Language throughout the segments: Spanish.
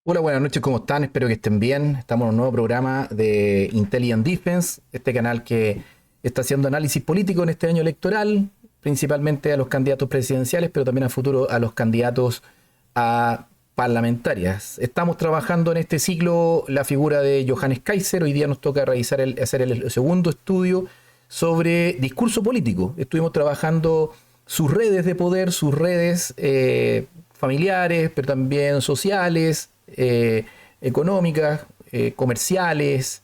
Hola, buenas noches, ¿cómo están? Espero que estén bien. Estamos en un nuevo programa de Intelligent Defense, este canal que está haciendo análisis político en este año electoral, principalmente a los candidatos presidenciales, pero también a futuro a los candidatos a parlamentarias. Estamos trabajando en este ciclo la figura de Johannes Kaiser. Hoy día nos toca hacer el segundo estudio sobre discurso político. Estuvimos trabajando sus redes de poder, sus redes familiares, pero también sociales, económicas, comerciales,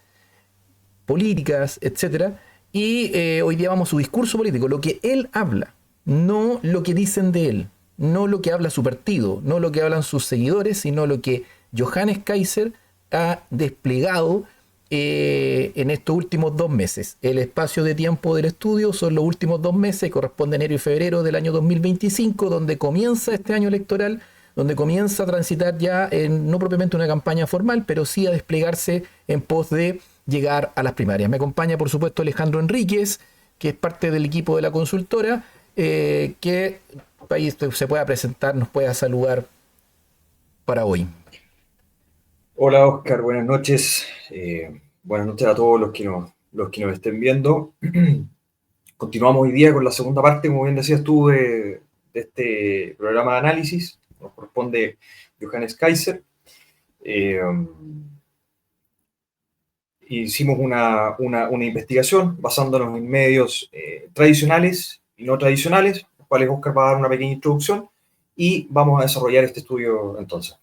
políticas, etcétera. Y hoy día vamos a su discurso político, lo que él habla, no lo que dicen de él, no lo que habla su partido, no lo que hablan sus seguidores, sino lo que Johannes Kaiser ha desplegado en estos últimos 2 meses. El espacio de tiempo del estudio son los últimos 2 meses, corresponde a enero y febrero del año 2025, donde comienza este año electoral, donde comienza a transitar ya en no propiamente una campaña formal, pero sí a desplegarse en pos de llegar a las primarias. Me acompaña, por supuesto, Alejandro Enríquez, que es parte del equipo de la consultora, que ahí se pueda presentar, nos pueda saludar para hoy. Hola Oscar, buenas noches. Buenas noches a todos los que nos estén viendo. Continuamos hoy día con la segunda parte, como bien decías tú, de este programa de análisis. Nos corresponde Johannes Kaiser. Eh, Hicimos una investigación basándonos en medios tradicionales y no tradicionales, los cuales Oscar va a dar una pequeña introducción y vamos a desarrollar este estudio entonces.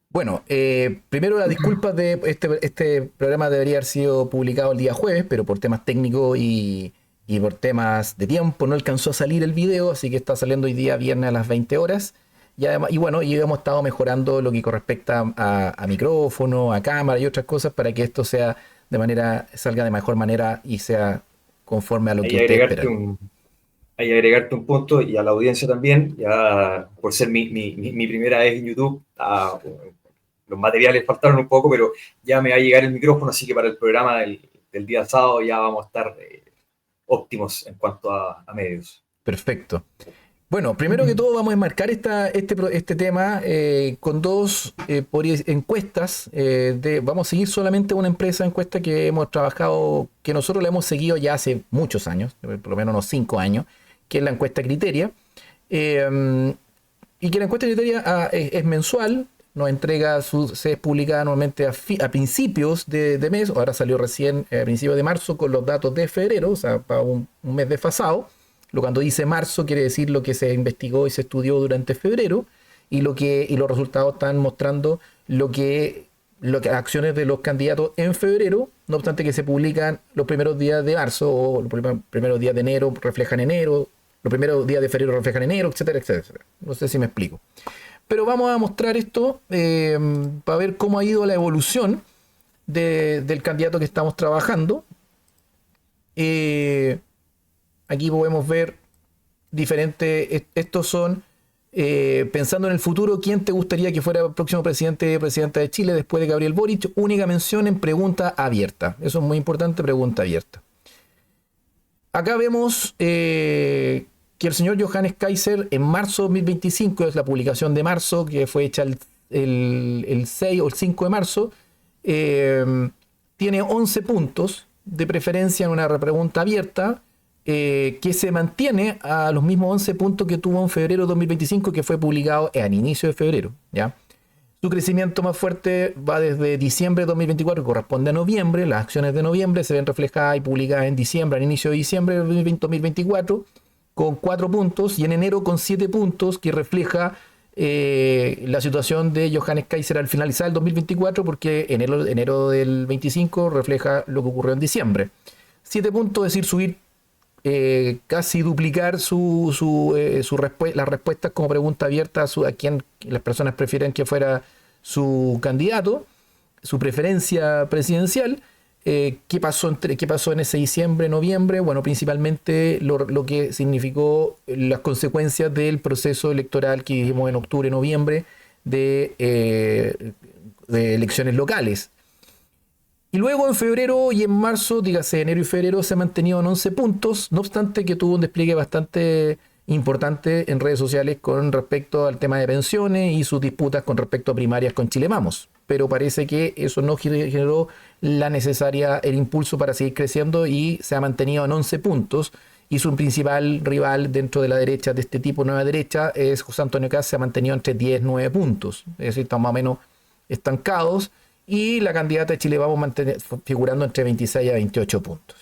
Bueno, primero las disculpas de este programa debería haber sido publicado el día jueves, pero por temas técnicos y por temas de tiempo no alcanzó a salir el video, así que está saliendo hoy día viernes a las 20 horas. Y, además, y bueno, y hemos estado mejorando lo que respecta a micrófono, a cámara y otras cosas para que esto sea salga de mejor manera y sea conforme a lo que Ahí ustedes agregarte esperan. un, Ahí agregarte un punto y a la audiencia también, ya por ser mi primera vez en YouTube, los materiales faltaron un poco, pero ya me va a llegar el micrófono, así que para el programa del día sábado ya vamos a estar óptimos en cuanto a medios. Perfecto. Bueno, primero que todo vamos a enmarcar este tema con dos encuestas. Vamos a seguir solamente una empresa de encuesta que hemos trabajado, que nosotros la hemos seguido ya hace muchos años, por lo menos unos 5 años, que es la encuesta Criteria. Eh, y que la encuesta Criteria es mensual, se publica normalmente a principios de mes, ahora salió recién a principios de marzo con los datos de febrero, o sea, para un mes desfasado. Cuando dice marzo quiere decir lo que se investigó y se estudió durante febrero y los resultados están mostrando lo que acciones de los candidatos en febrero, no obstante que se publican los primeros días de marzo o los primeros días de enero reflejan enero, los primeros días de febrero reflejan enero, etcétera, etcétera. No sé si me explico. Pero vamos a mostrar esto para ver cómo ha ido la evolución del candidato que estamos trabajando. Eh, Aquí podemos ver diferentes, estos son, pensando en el futuro, ¿quién te gustaría que fuera el próximo presidente o presidenta de Chile después de Gabriel Boric? Única mención en pregunta abierta. Eso es muy importante, pregunta abierta. Acá vemos que el señor Johannes Kaiser en marzo de 2025, es la publicación de marzo, que fue hecha el 6 o el 5 de marzo, eh, tiene 11 puntos de preferencia en una pregunta abierta, que se mantiene a los mismos 11 puntos que tuvo en febrero de 2025, que fue publicado al inicio de febrero. ¿Ya? Su crecimiento más fuerte va desde diciembre de 2024, que corresponde a noviembre. Las acciones de noviembre se ven reflejadas y publicadas en diciembre, al inicio de diciembre de 2024, con 4 puntos, y en enero con 7 puntos, que refleja la situación de Johannes Kaiser al finalizar el 2024, porque enero del 25 refleja lo que ocurrió en diciembre. 7 puntos, es decir, subir casi duplicar las respuestas como pregunta abierta a quien las personas prefieren que fuera su candidato, su preferencia presidencial. ¿Qué pasó en ese diciembre, noviembre? Bueno, principalmente lo que significó las consecuencias del proceso electoral que vivimos en octubre, noviembre, de elecciones locales. Y luego en febrero y en marzo, dígase enero y febrero, se ha mantenido en 11 puntos, no obstante que tuvo un despliegue bastante, importante en redes sociales con respecto al tema de pensiones y sus disputas con respecto a primarias con Chile Vamos. Pero parece que eso no generó el impulso para seguir creciendo y se ha mantenido en 11 puntos. Y su principal rival dentro de la derecha, de este tipo nueva derecha, es José Antonio Kast, se ha mantenido entre 10 y 9 puntos. Es decir, están más o menos estancados. Y la candidata de Chile Vamos figurando entre 26 a 28 puntos.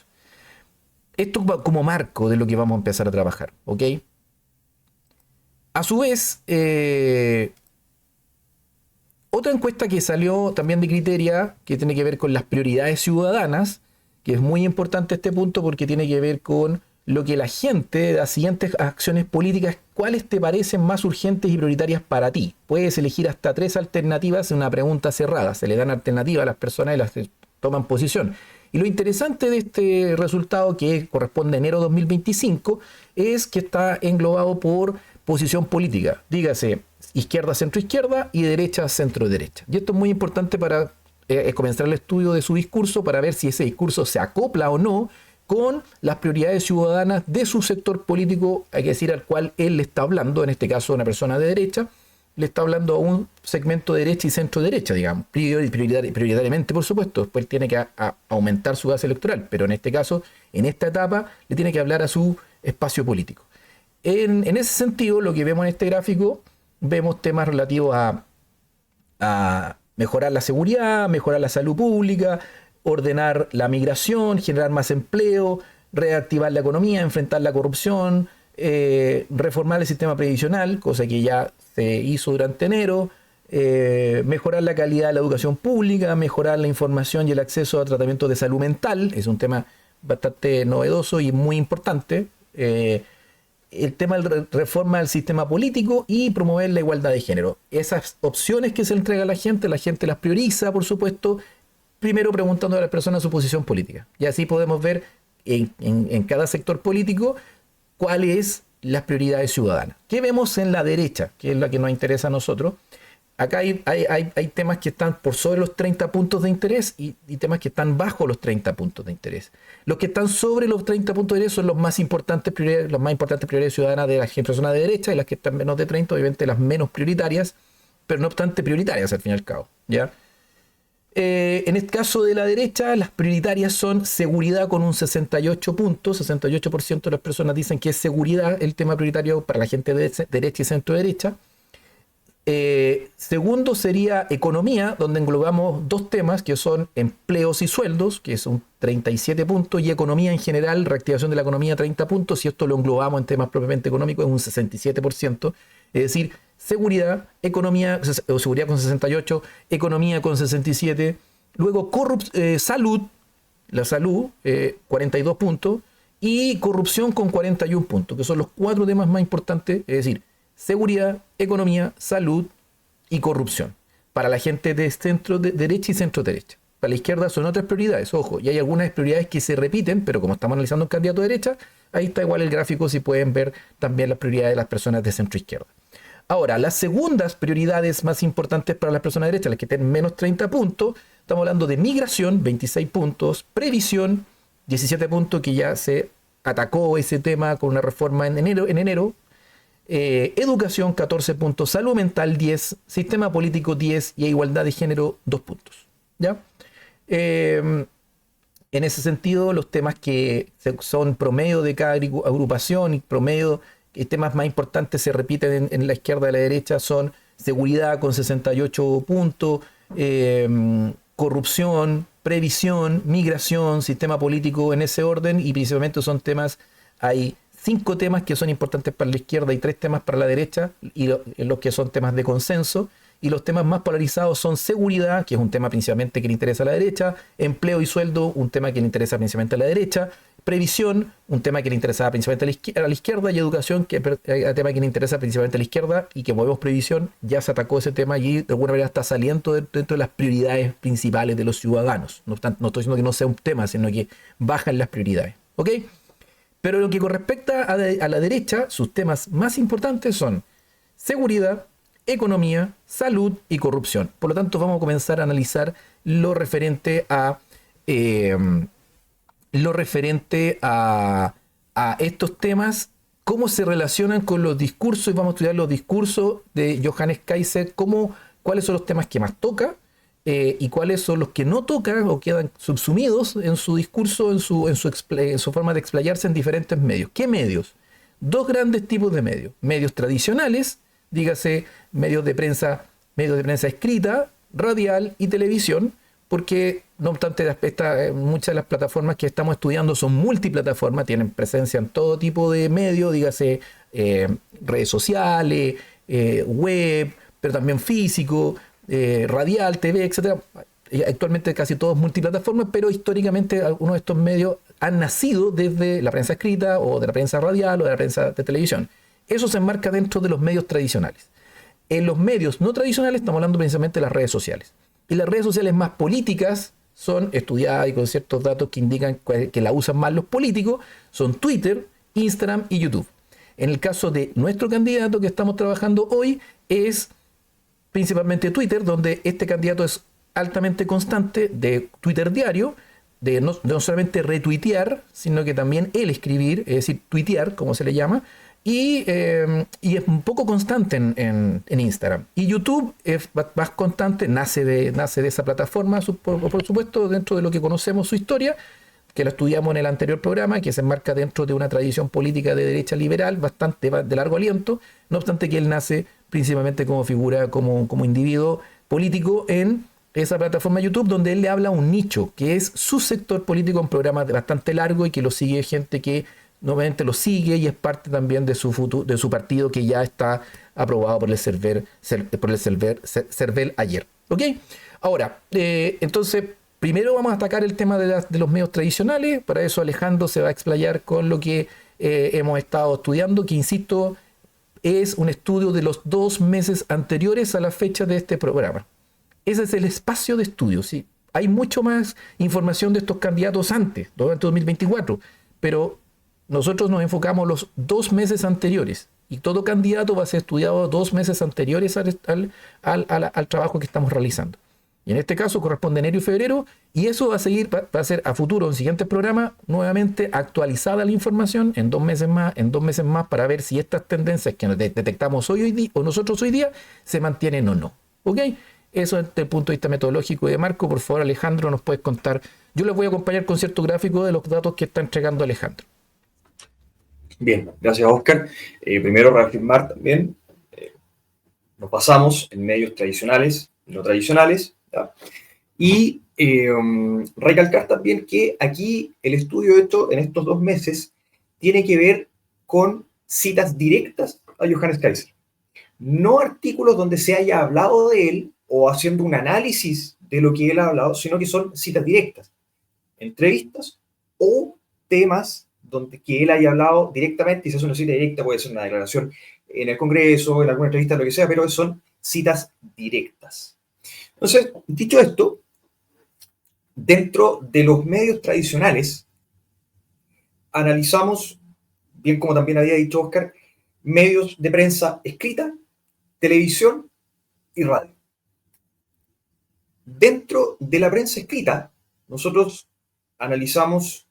Esto como marco de lo que vamos a empezar a trabajar, ¿ok? A su vez, otra encuesta que salió también de Criteria, que tiene que ver con las prioridades ciudadanas, que es muy importante este punto porque tiene que ver con lo que la gente, las siguientes acciones políticas, cuáles te parecen más urgentes y prioritarias para ti. Puedes elegir hasta 3 alternativas en una pregunta cerrada. Se le dan alternativas a las personas y las toman posición. Y lo interesante de este resultado, que corresponde a enero 2025, es que está englobado por posición política. Dígase izquierda, centro-izquierda y derecha, centro-derecha. Y esto es muy importante para comenzar el estudio de su discurso, para ver si ese discurso se acopla o no con las prioridades ciudadanas de su sector político, hay que decir, al cual él le está hablando, en este caso una persona de derecha, le está hablando a un segmento de derecha y centro-derecha, digamos, prioritariamente, por supuesto. Después tiene que aumentar su base electoral, pero en este caso, en esta etapa, le tiene que hablar a su espacio político. En ese sentido, lo que vemos en este gráfico, vemos temas relativos a mejorar la seguridad, mejorar la salud pública, ordenar la migración, generar más empleo, reactivar la economía, enfrentar la corrupción, reformar el sistema previsional, cosa que ya se hizo durante enero, mejorar la calidad de la educación pública, mejorar la información y el acceso a tratamientos de salud mental, es un tema bastante novedoso y muy importante. El tema de reforma del sistema político y promover la igualdad de género. Esas opciones que se le entrega a la gente las prioriza, por supuesto, primero preguntando a las personas su posición política. Y así podemos ver en cada sector político cuáles las prioridades ciudadanas. ¿Qué vemos en la derecha? Que es la que nos interesa a nosotros. Acá hay temas que están por sobre los 30 puntos de interés y temas que están bajo los 30 puntos de interés. Los que están sobre los 30 puntos de interés son los más importantes prioridades ciudadanas de las personas de derecha, y las que están menos de 30, obviamente las menos prioritarias, pero no obstante prioritarias al fin y al cabo, ¿ya? En el caso de la derecha, las prioritarias son seguridad con un 68 puntos. 68% de las personas dicen que es seguridad el tema prioritario para la gente de derecha y centro-derecha. Segundo sería economía, donde englobamos dos temas que son empleos y sueldos, que es un 37 puntos, y economía en general, reactivación de la economía, 30 puntos. Si esto lo englobamos en temas propiamente económicos, es un 67%. Es decir, seguridad, economía, o seguridad con 68, economía con 67. Luego salud, la salud, 42 puntos, y corrupción con 41 puntos, que son los 4 temas más importantes, es decir, seguridad, economía, salud y corrupción. Para la gente de centro de derecha y centro derecha. Para la izquierda son otras prioridades, ojo, y hay algunas prioridades que se repiten, pero como estamos analizando un candidato de derecha, ahí está igual el gráfico, si pueden ver también las prioridades de las personas de centro izquierda. Ahora, las segundas prioridades más importantes para las personas de derecha, las que tienen menos 30 puntos, estamos hablando de migración, 26 puntos, previsión, 17 puntos, que ya se atacó ese tema con una reforma en enero. Educación, 14 puntos, salud mental, 10, sistema político, 10, y igualdad de género, 2 puntos. ¿Ya? En ese sentido, los temas que son promedio de cada agrupación y promedio, temas más importantes se repiten en la izquierda y la derecha, son seguridad con 68 puntos, corrupción, previsión, migración, sistema político, en ese orden, y principalmente son temas, hay 5 temas que son importantes para la izquierda y 3 temas para la derecha, y los que son temas de consenso. Y los temas más polarizados son seguridad, que es un tema principalmente que le interesa a la derecha, empleo y sueldo, un tema que le interesa principalmente a la derecha, previsión, un tema que le interesa principalmente a la izquierda, y educación, que es un tema que le interesa principalmente a la izquierda, y que movemos previsión, ya se atacó ese tema y de alguna manera está saliendo dentro de las prioridades principales de los ciudadanos. No estoy diciendo que no sea un tema, sino que bajan las prioridades. ¿Ok? Pero lo que respecta a la derecha, sus temas más importantes son seguridad, economía, salud y corrupción. Por lo tanto, vamos a comenzar a analizar lo referente a estos temas cómo se relacionan con los discursos, y vamos a estudiar los discursos de Johannes Kaiser, cuáles son los temas que más toca, y cuáles son los que no tocan o quedan subsumidos en su discurso, en su forma de explayarse en diferentes medios. ¿Qué medios? Dos grandes tipos de medios. Medios tradicionales, dígase medios de prensa escrita, radial y televisión, porque no obstante muchas de las plataformas que estamos estudiando son multiplataformas, tienen presencia en todo tipo de medios, dígase redes sociales, web, pero también físico, radial, TV, etcétera. Actualmente casi todos multiplataformas, pero históricamente algunos de estos medios han nacido desde la prensa escrita o de la prensa radial o de la prensa de televisión. Eso se enmarca dentro de los medios tradicionales. En los medios no tradicionales estamos hablando precisamente de las redes sociales. Y las redes sociales más políticas son estudiadas y con ciertos datos que indican que la usan más los políticos, son Twitter, Instagram y YouTube. En el caso de nuestro candidato que estamos trabajando hoy es principalmente Twitter, donde este candidato es altamente constante de Twitter diario, de no solamente retuitear, sino que también él escribir, es decir, tuitear, como se le llama, y es un poco constante en Instagram. Y YouTube es más constante, nace de esa plataforma, por supuesto, dentro de lo que conocemos su historia, que lo estudiamos en el anterior programa, que se enmarca dentro de una tradición política de derecha liberal, bastante de largo aliento, no obstante que él nace principalmente como figura, como individuo político en esa plataforma YouTube, donde él le habla a un nicho, que es su sector político, un programa bastante largo y que lo sigue gente que nuevamente lo sigue y es parte también de su partido, que ya está aprobado por el CERVEL ayer. ¿Ok? Ahora, entonces, primero vamos a atacar el tema de los medios tradicionales. Para eso Alejandro se va a explayar con lo que hemos estado estudiando, que insisto, es un estudio de los 2 meses anteriores a la fecha de este programa. Ese es el espacio de estudio, ¿sí? Hay mucho más información de estos candidatos antes, durante 2024, pero nosotros nos enfocamos los 2 meses anteriores y todo candidato va a ser estudiado 2 meses anteriores al trabajo que estamos realizando. Y en este caso corresponde enero y febrero, y eso va a ser a futuro, en siguientes programas, nuevamente actualizada la información en 2 meses más, para ver si estas tendencias que detectamos nosotros hoy día se mantienen o no. ¿Ok? Eso desde el punto de vista metodológico y de marco. Por favor, Alejandro, nos puedes contar. Yo les voy a acompañar con cierto gráfico de los datos que está entregando Alejandro. Bien, gracias, Oscar. Primero, reafirmar también, nos basamos en medios tradicionales y no tradicionales, ¿ya? Y recalcar también que aquí el estudio hecho en estos 2 meses tiene que ver con citas directas a Johannes Kaiser. No artículos donde se haya hablado de él o haciendo un análisis de lo que él ha hablado, sino que son citas directas, entrevistas o temas que él haya hablado directamente. Y si es una cita directa, puede ser una declaración en el Congreso, en alguna entrevista, lo que sea, pero son citas directas. Entonces, dicho esto, dentro de los medios tradicionales, analizamos, bien como también había dicho Oscar, medios de prensa escrita, televisión y radio. Dentro de la prensa escrita, nosotros analizamos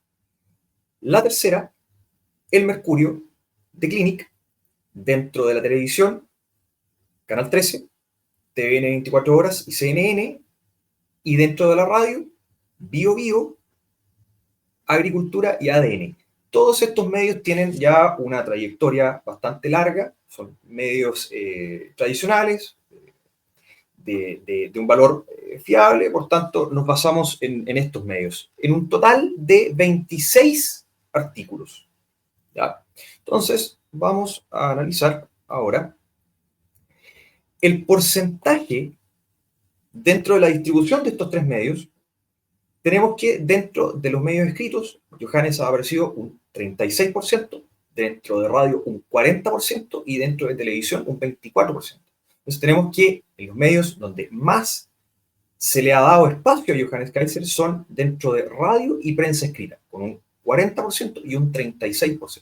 La Tercera, El Mercurio, The Clinic. Dentro de la televisión, Canal 13, TVN 24 horas y CNN. Y dentro de la radio, Bio Bio, Agricultura y ADN. Todos estos medios tienen ya una trayectoria bastante larga, son medios tradicionales, de un valor fiable, por tanto nos basamos en estos medios, en un total de 26 artículos. ¿Ya? Entonces vamos a analizar ahora el porcentaje dentro de la distribución de estos 3 medios. Tenemos que dentro de los medios escritos, Johannes ha aparecido un 36%, dentro de radio un 40% y dentro de televisión un 24%. Entonces tenemos que en los medios donde más se le ha dado espacio a Johannes Kaiser son dentro de radio y prensa escrita, con un 40% y un 36%.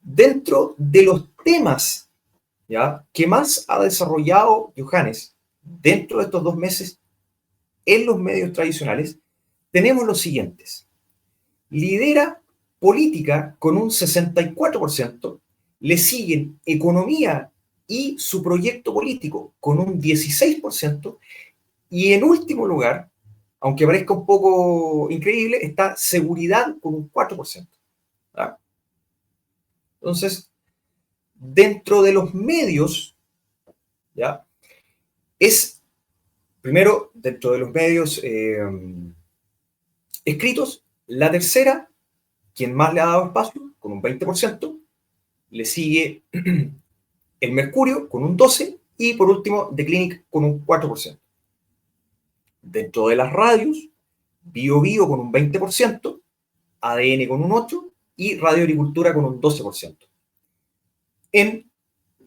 Dentro de los temas, ¿ya?, que más ha desarrollado Johannes dentro de estos 2 meses en los medios tradicionales, tenemos los siguientes. Lidera política con un 64%, le siguen economía y su proyecto político con un 16%, y en último lugar, aunque parezca un poco increíble, está seguridad con un 4%. ¿Ah? Entonces, dentro de los medios, ¿ya? Es, primero, dentro de los medios escritos, la tercera, quien más le ha dado espacio, con un 20%, le sigue el Mercurio con un 12%, y por último, The Clinic con un 4%. Dentro de las radios, Bio Bio con un 20%, ADN con un 8% y Radio Agricultura con un 12%. En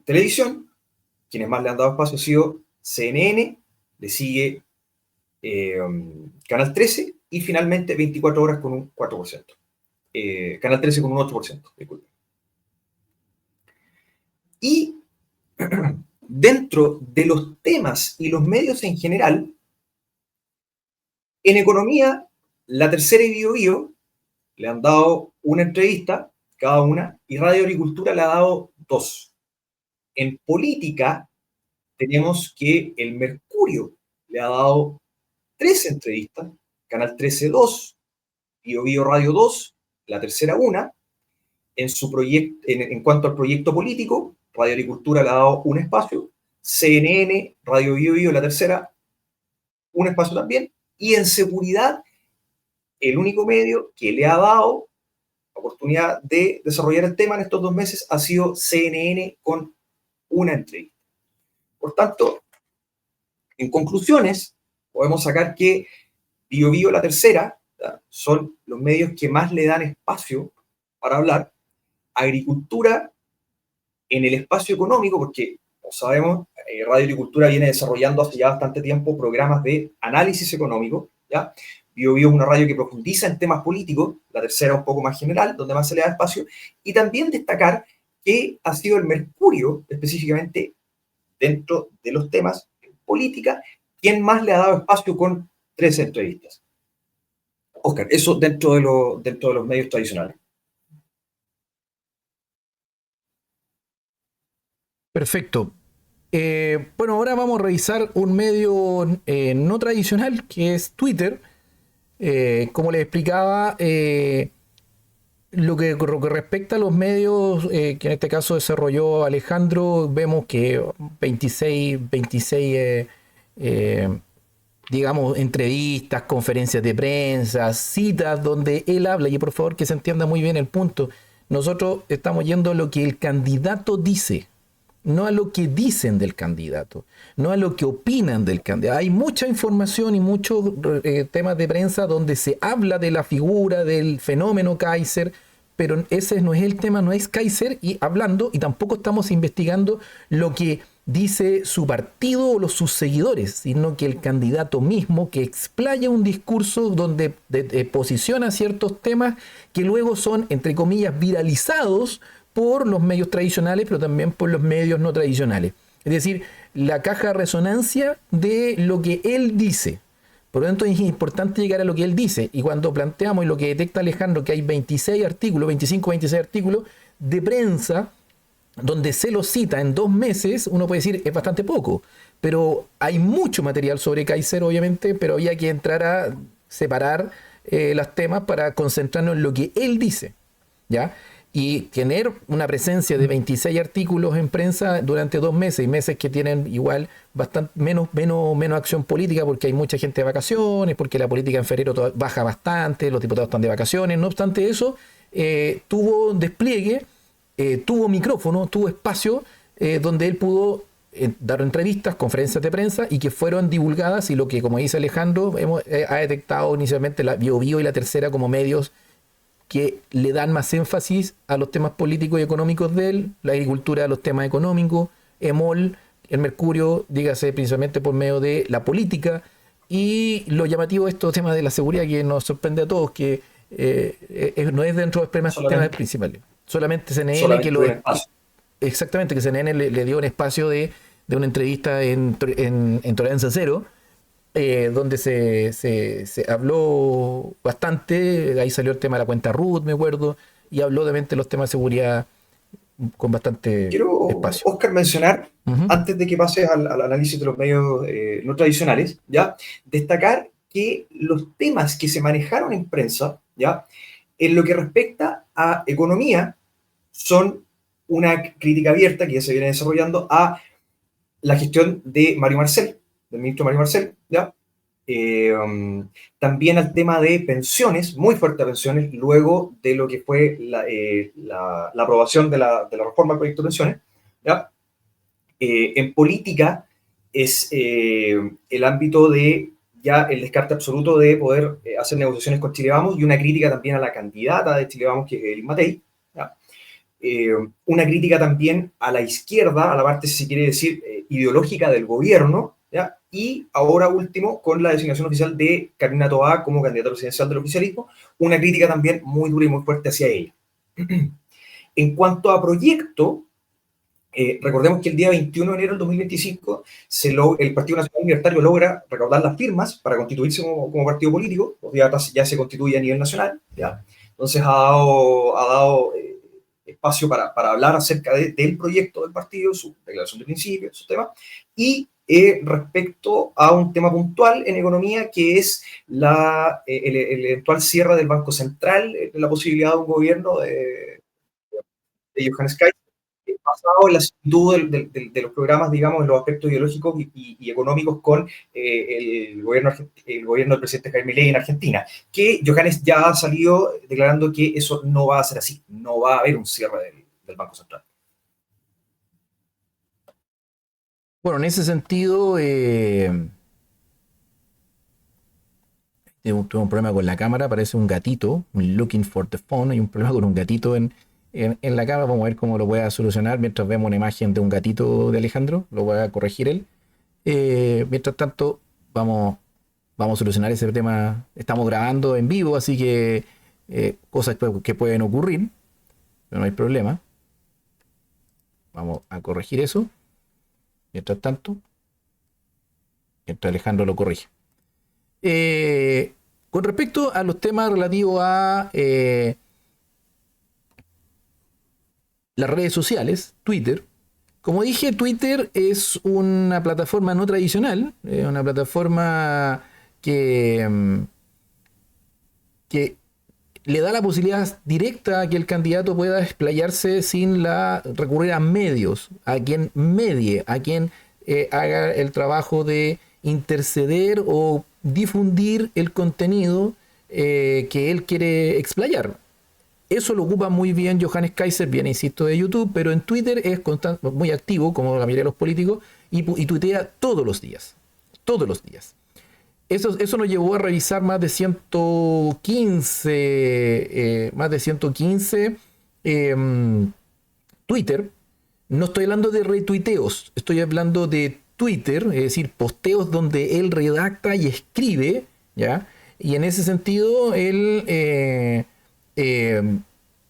televisión, quienes más le han dado espacio ha sido CNN, le sigue Canal 13 y finalmente 24 horas con un 4%. Canal 13 con un 8%, disculpe. Y dentro de los temas y los medios en general, en economía, la tercera y Bio Bio le han dado una entrevista cada una y Radio Agricultura le ha dado 2. En política, tenemos que el Mercurio le ha dado 3 entrevistas, Canal 13 2, Bio Bio Radio 2, la tercera una. En cuanto al proyecto político, Radio Agricultura le ha dado un espacio, CNN, Radio Bio Bio, la tercera, un espacio también, y en seguridad, el único medio que le ha dado oportunidad de desarrollar el tema en estos 2 meses ha sido CNN con una entrevista. Por tanto, en conclusiones, podemos sacar que Bio Bio, la tercera, ¿ya? Son los medios que más le dan espacio para hablar. Agricultura en el espacio económico, porque, como sabemos, Radio Agricultura viene desarrollando hace ya bastante tiempo programas de análisis económico, ¿ya? Bio Bio es una radio que profundiza en temas políticos, la tercera un poco más general, donde más se le da espacio, y también destacar que ha sido el Mercurio, específicamente dentro de los temas de política, quien más le ha dado espacio con 13 entrevistas. Oscar, eso dentro de los medios tradicionales. Perfecto. Bueno, ahora vamos a revisar un medio no tradicional que es Twitter. Como les explicaba, lo que respecta a los medios que en este caso desarrolló Alejandro, vemos que 26 digamos, entrevistas, conferencias de prensa, citas donde él habla, y por favor que se entienda muy bien el punto. Nosotros estamos yendo a lo que el candidato dice, no a lo que dicen del candidato, no a lo que opinan del candidato. Hay mucha información y muchos temas de prensa donde se habla de la figura, del fenómeno Kaiser, pero ese no es el tema, no es Kaiser y hablando, y tampoco estamos investigando lo que dice su partido o sus seguidores, sino que el candidato mismo que explaya un discurso donde posiciona ciertos temas que luego son, entre comillas, viralizados por los medios tradicionales, pero también por los medios no tradicionales. Es decir, la caja de resonancia de lo que él dice. Por lo tanto, es importante llegar a lo que él dice. Y cuando planteamos y lo que detecta Alejandro, que hay 26 artículos, 25 o 26 artículos de prensa, donde se los cita en 2 meses, uno puede decir es bastante poco. Pero hay mucho material sobre Kaiser, obviamente, pero había que entrar a separar los temas para concentrarnos en lo que él dice, ¿ya? Y tener una presencia de 26 artículos en prensa durante 2 meses, y meses que tienen igual bastante menos acción política porque hay mucha gente de vacaciones, porque la política en febrero baja bastante, los diputados están de vacaciones. No obstante eso, tuvo despliegue, tuvo micrófono, tuvo espacio donde él pudo dar entrevistas, conferencias de prensa y que fueron divulgadas, y lo que, como dice Alejandro, ha detectado inicialmente la Bio Bio y la tercera como medios que le dan más énfasis a los temas políticos y económicos de él, la agricultura a los temas económicos, EMOL, el Mercurio, dígase principalmente por medio de la política, y lo llamativo de estos temas de la seguridad que nos sorprende a todos, que no es dentro de los temas principales. Solamente CNN, que lo es. Exactamente, que CNN le dio un espacio de una entrevista en Tolerancia Cero, donde se habló bastante, ahí salió el tema de la cuenta root, me acuerdo, y habló obviamente de los temas de seguridad con bastante Quiero, espacio. Oscar, mencionar, Ujú. antes de que pases al análisis de los medios no tradicionales, ¿ya? Destacar que los temas que se manejaron en prensa, ¿ya? En lo que respecta a economía, son una crítica abierta que ya se viene desarrollando a la gestión de Mario Marcel, del ministro Mario Marcel, ¿ya? También al tema de pensiones, muy fuerte a pensiones, luego de lo que fue la aprobación de la reforma del proyecto de pensiones, ¿ya? En política es el ámbito de ya el descarte absoluto de poder hacer negociaciones con Chile Vamos y una crítica también a la candidata de Chile Vamos, que es Evelyn Matei, ¿ya? Una crítica también a la izquierda, a la parte, si se quiere decir, ideológica del gobierno, ¿ya? Y ahora último, con la designación oficial de Carolina Toá como candidata presidencial del oficialismo, una crítica también muy dura y muy fuerte hacia ella. En cuanto a proyecto, recordemos que el día 21 de enero del 2025 el Partido Nacional Libertario logra recaudar las firmas para constituirse como partido político, ya se constituye a nivel nacional, ¿ya? Entonces ha dado espacio para hablar acerca del proyecto del partido, su declaración de principios, su tema, y respecto a un tema puntual en economía que es el eventual cierre del Banco Central, la posibilidad de un gobierno de Johannes Kay, basado en la similitud de los programas, digamos, en los aspectos ideológicos y económicos con el gobierno del presidente Jaime Milei en Argentina, que Johannes ya ha salido declarando que eso no va a ser así, no va a haber un cierre del Banco Central. Bueno, en ese sentido, tuve un problema con la cámara, parece un gatito, un looking for the phone, hay un problema con un gatito en la cámara, vamos a ver cómo lo voy a solucionar mientras vemos una imagen de un gatito de Alejandro, lo voy a corregir él. Mientras tanto, vamos a solucionar ese tema, estamos grabando en vivo, así que cosas que pueden ocurrir, pero no hay problema. Vamos a corregir eso, mientras tanto, mientras Alejandro lo corrige. Con respecto a los temas relativos a las redes sociales, Twitter, como dije, Twitter es una plataforma no tradicional, una plataforma que le da la posibilidad directa a que el candidato pueda explayarse sin recurrir a medios, a quien medie, a quien haga el trabajo de interceder o difundir el contenido que él quiere explayar. Eso lo ocupa muy bien Johannes Kaiser, bien insisto, de YouTube, pero en Twitter es muy activo, como la mayoría de los políticos, y tuitea todos los días. Todos los días. Eso nos llevó a revisar más de 115 Twitter. No estoy hablando de retuiteos, estoy hablando de Twitter, es decir, posteos donde él redacta y escribe, ¿ya? Y en ese sentido,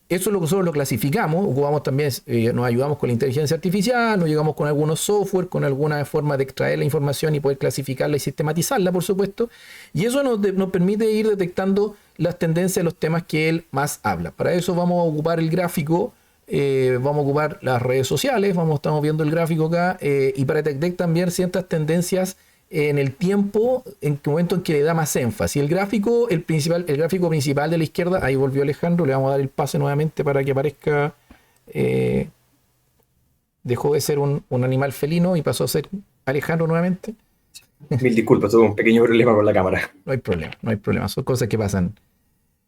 eso nosotros lo clasificamos, ocupamos también, nos ayudamos con la inteligencia artificial, nos llegamos con algunos software, con alguna forma de extraer la información y poder clasificarla y sistematizarla, por supuesto. Y eso nos permite ir detectando las tendencias de los temas que él más habla. Para eso vamos a ocupar el gráfico, vamos a ocupar las redes sociales, estamos viendo el gráfico acá, y para detectar también ciertas tendencias en el tiempo, en el momento en que le da más énfasis. El gráfico principal de la izquierda, ahí volvió Alejandro, le vamos a dar el pase nuevamente para que aparezca. Dejó de ser un animal felino y pasó a ser Alejandro nuevamente. Mil disculpas, tuve un pequeño problema con la cámara. No hay problema, son cosas que pasan.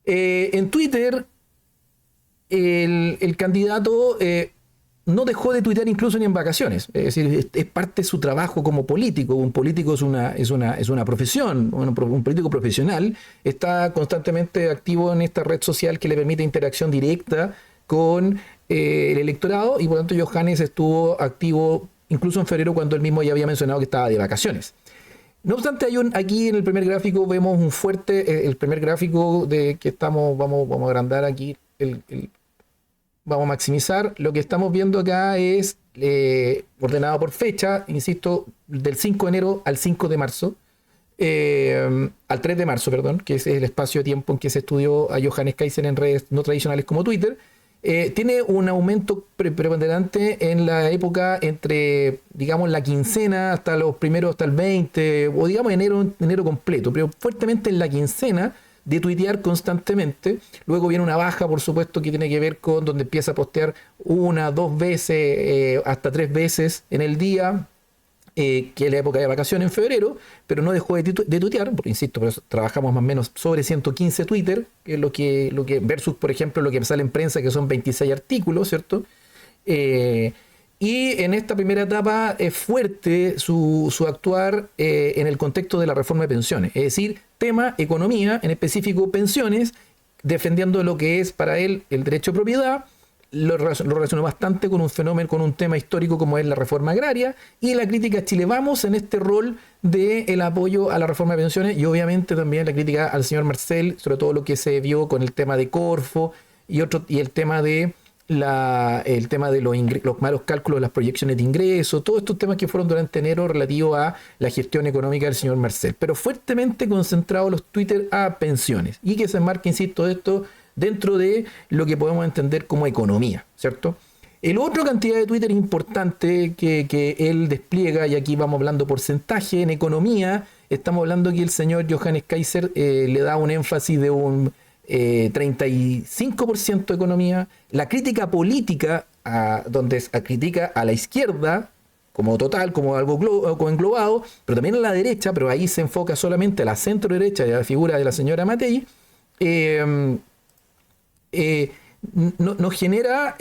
En Twitter, el candidato no dejó de tuitear incluso ni en vacaciones. Es decir, es parte de su trabajo como político. Un político es una profesión, un político profesional. Está constantemente activo en esta red social que le permite interacción directa con el electorado, y por lo tanto Johannes estuvo activo incluso en febrero, cuando él mismo ya había mencionado que estaba de vacaciones. No obstante, aquí en el primer gráfico vemos un fuerte, el primer gráfico de que vamos a agrandar aquí vamos a maximizar. Lo que estamos viendo acá es ordenado por fecha, insisto, del 5 de enero al 5 de marzo. al 3 de marzo, perdón, que es el espacio de tiempo en que se estudió a Johannes Kaiser en redes no tradicionales como Twitter, tiene un aumento preponderante en la época entre, digamos, la quincena hasta los primeros, hasta el 20, o digamos enero completo, pero fuertemente en la quincena de tuitear constantemente. Luego viene una baja, por supuesto, que tiene que ver con donde empieza a postear una, dos veces, hasta tres veces en el día, que es la época de vacaciones en febrero, pero no dejó de tuitear, porque insisto, pero trabajamos más o menos sobre 115 Twitter, que es lo que versus, por ejemplo, lo que sale en prensa, que son 26 artículos, ¿cierto? Y en esta primera etapa es fuerte su actuar en el contexto de la reforma de pensiones, es decir, tema economía, en específico pensiones, defendiendo lo que es para él el derecho de propiedad. Lo relacionó bastante con un fenómeno, con un tema histórico como es la reforma agraria y la crítica a Chile Vamos en este rol del apoyo a la reforma de pensiones, y obviamente también la crítica al señor Marcel, sobre todo lo que se vio con el tema de Corfo y el tema de los malos cálculos de las proyecciones de ingresos, todos estos temas que fueron durante enero relativos a la gestión económica del señor Marcel, pero fuertemente concentrados los Twitter a pensiones, y que se enmarca, insisto, esto dentro de lo que podemos entender como economía, ¿cierto? El otro cantidad de Twitter importante que él despliega, y aquí vamos hablando porcentaje, en economía, estamos hablando que el señor Johannes Kaiser le da un énfasis de un 35% de economía. La crítica política, donde critica a la izquierda, como total, como algo como englobado, pero también a la derecha, pero ahí se enfoca solamente a la centro derecha y a la figura de la señora Matei. Nos genera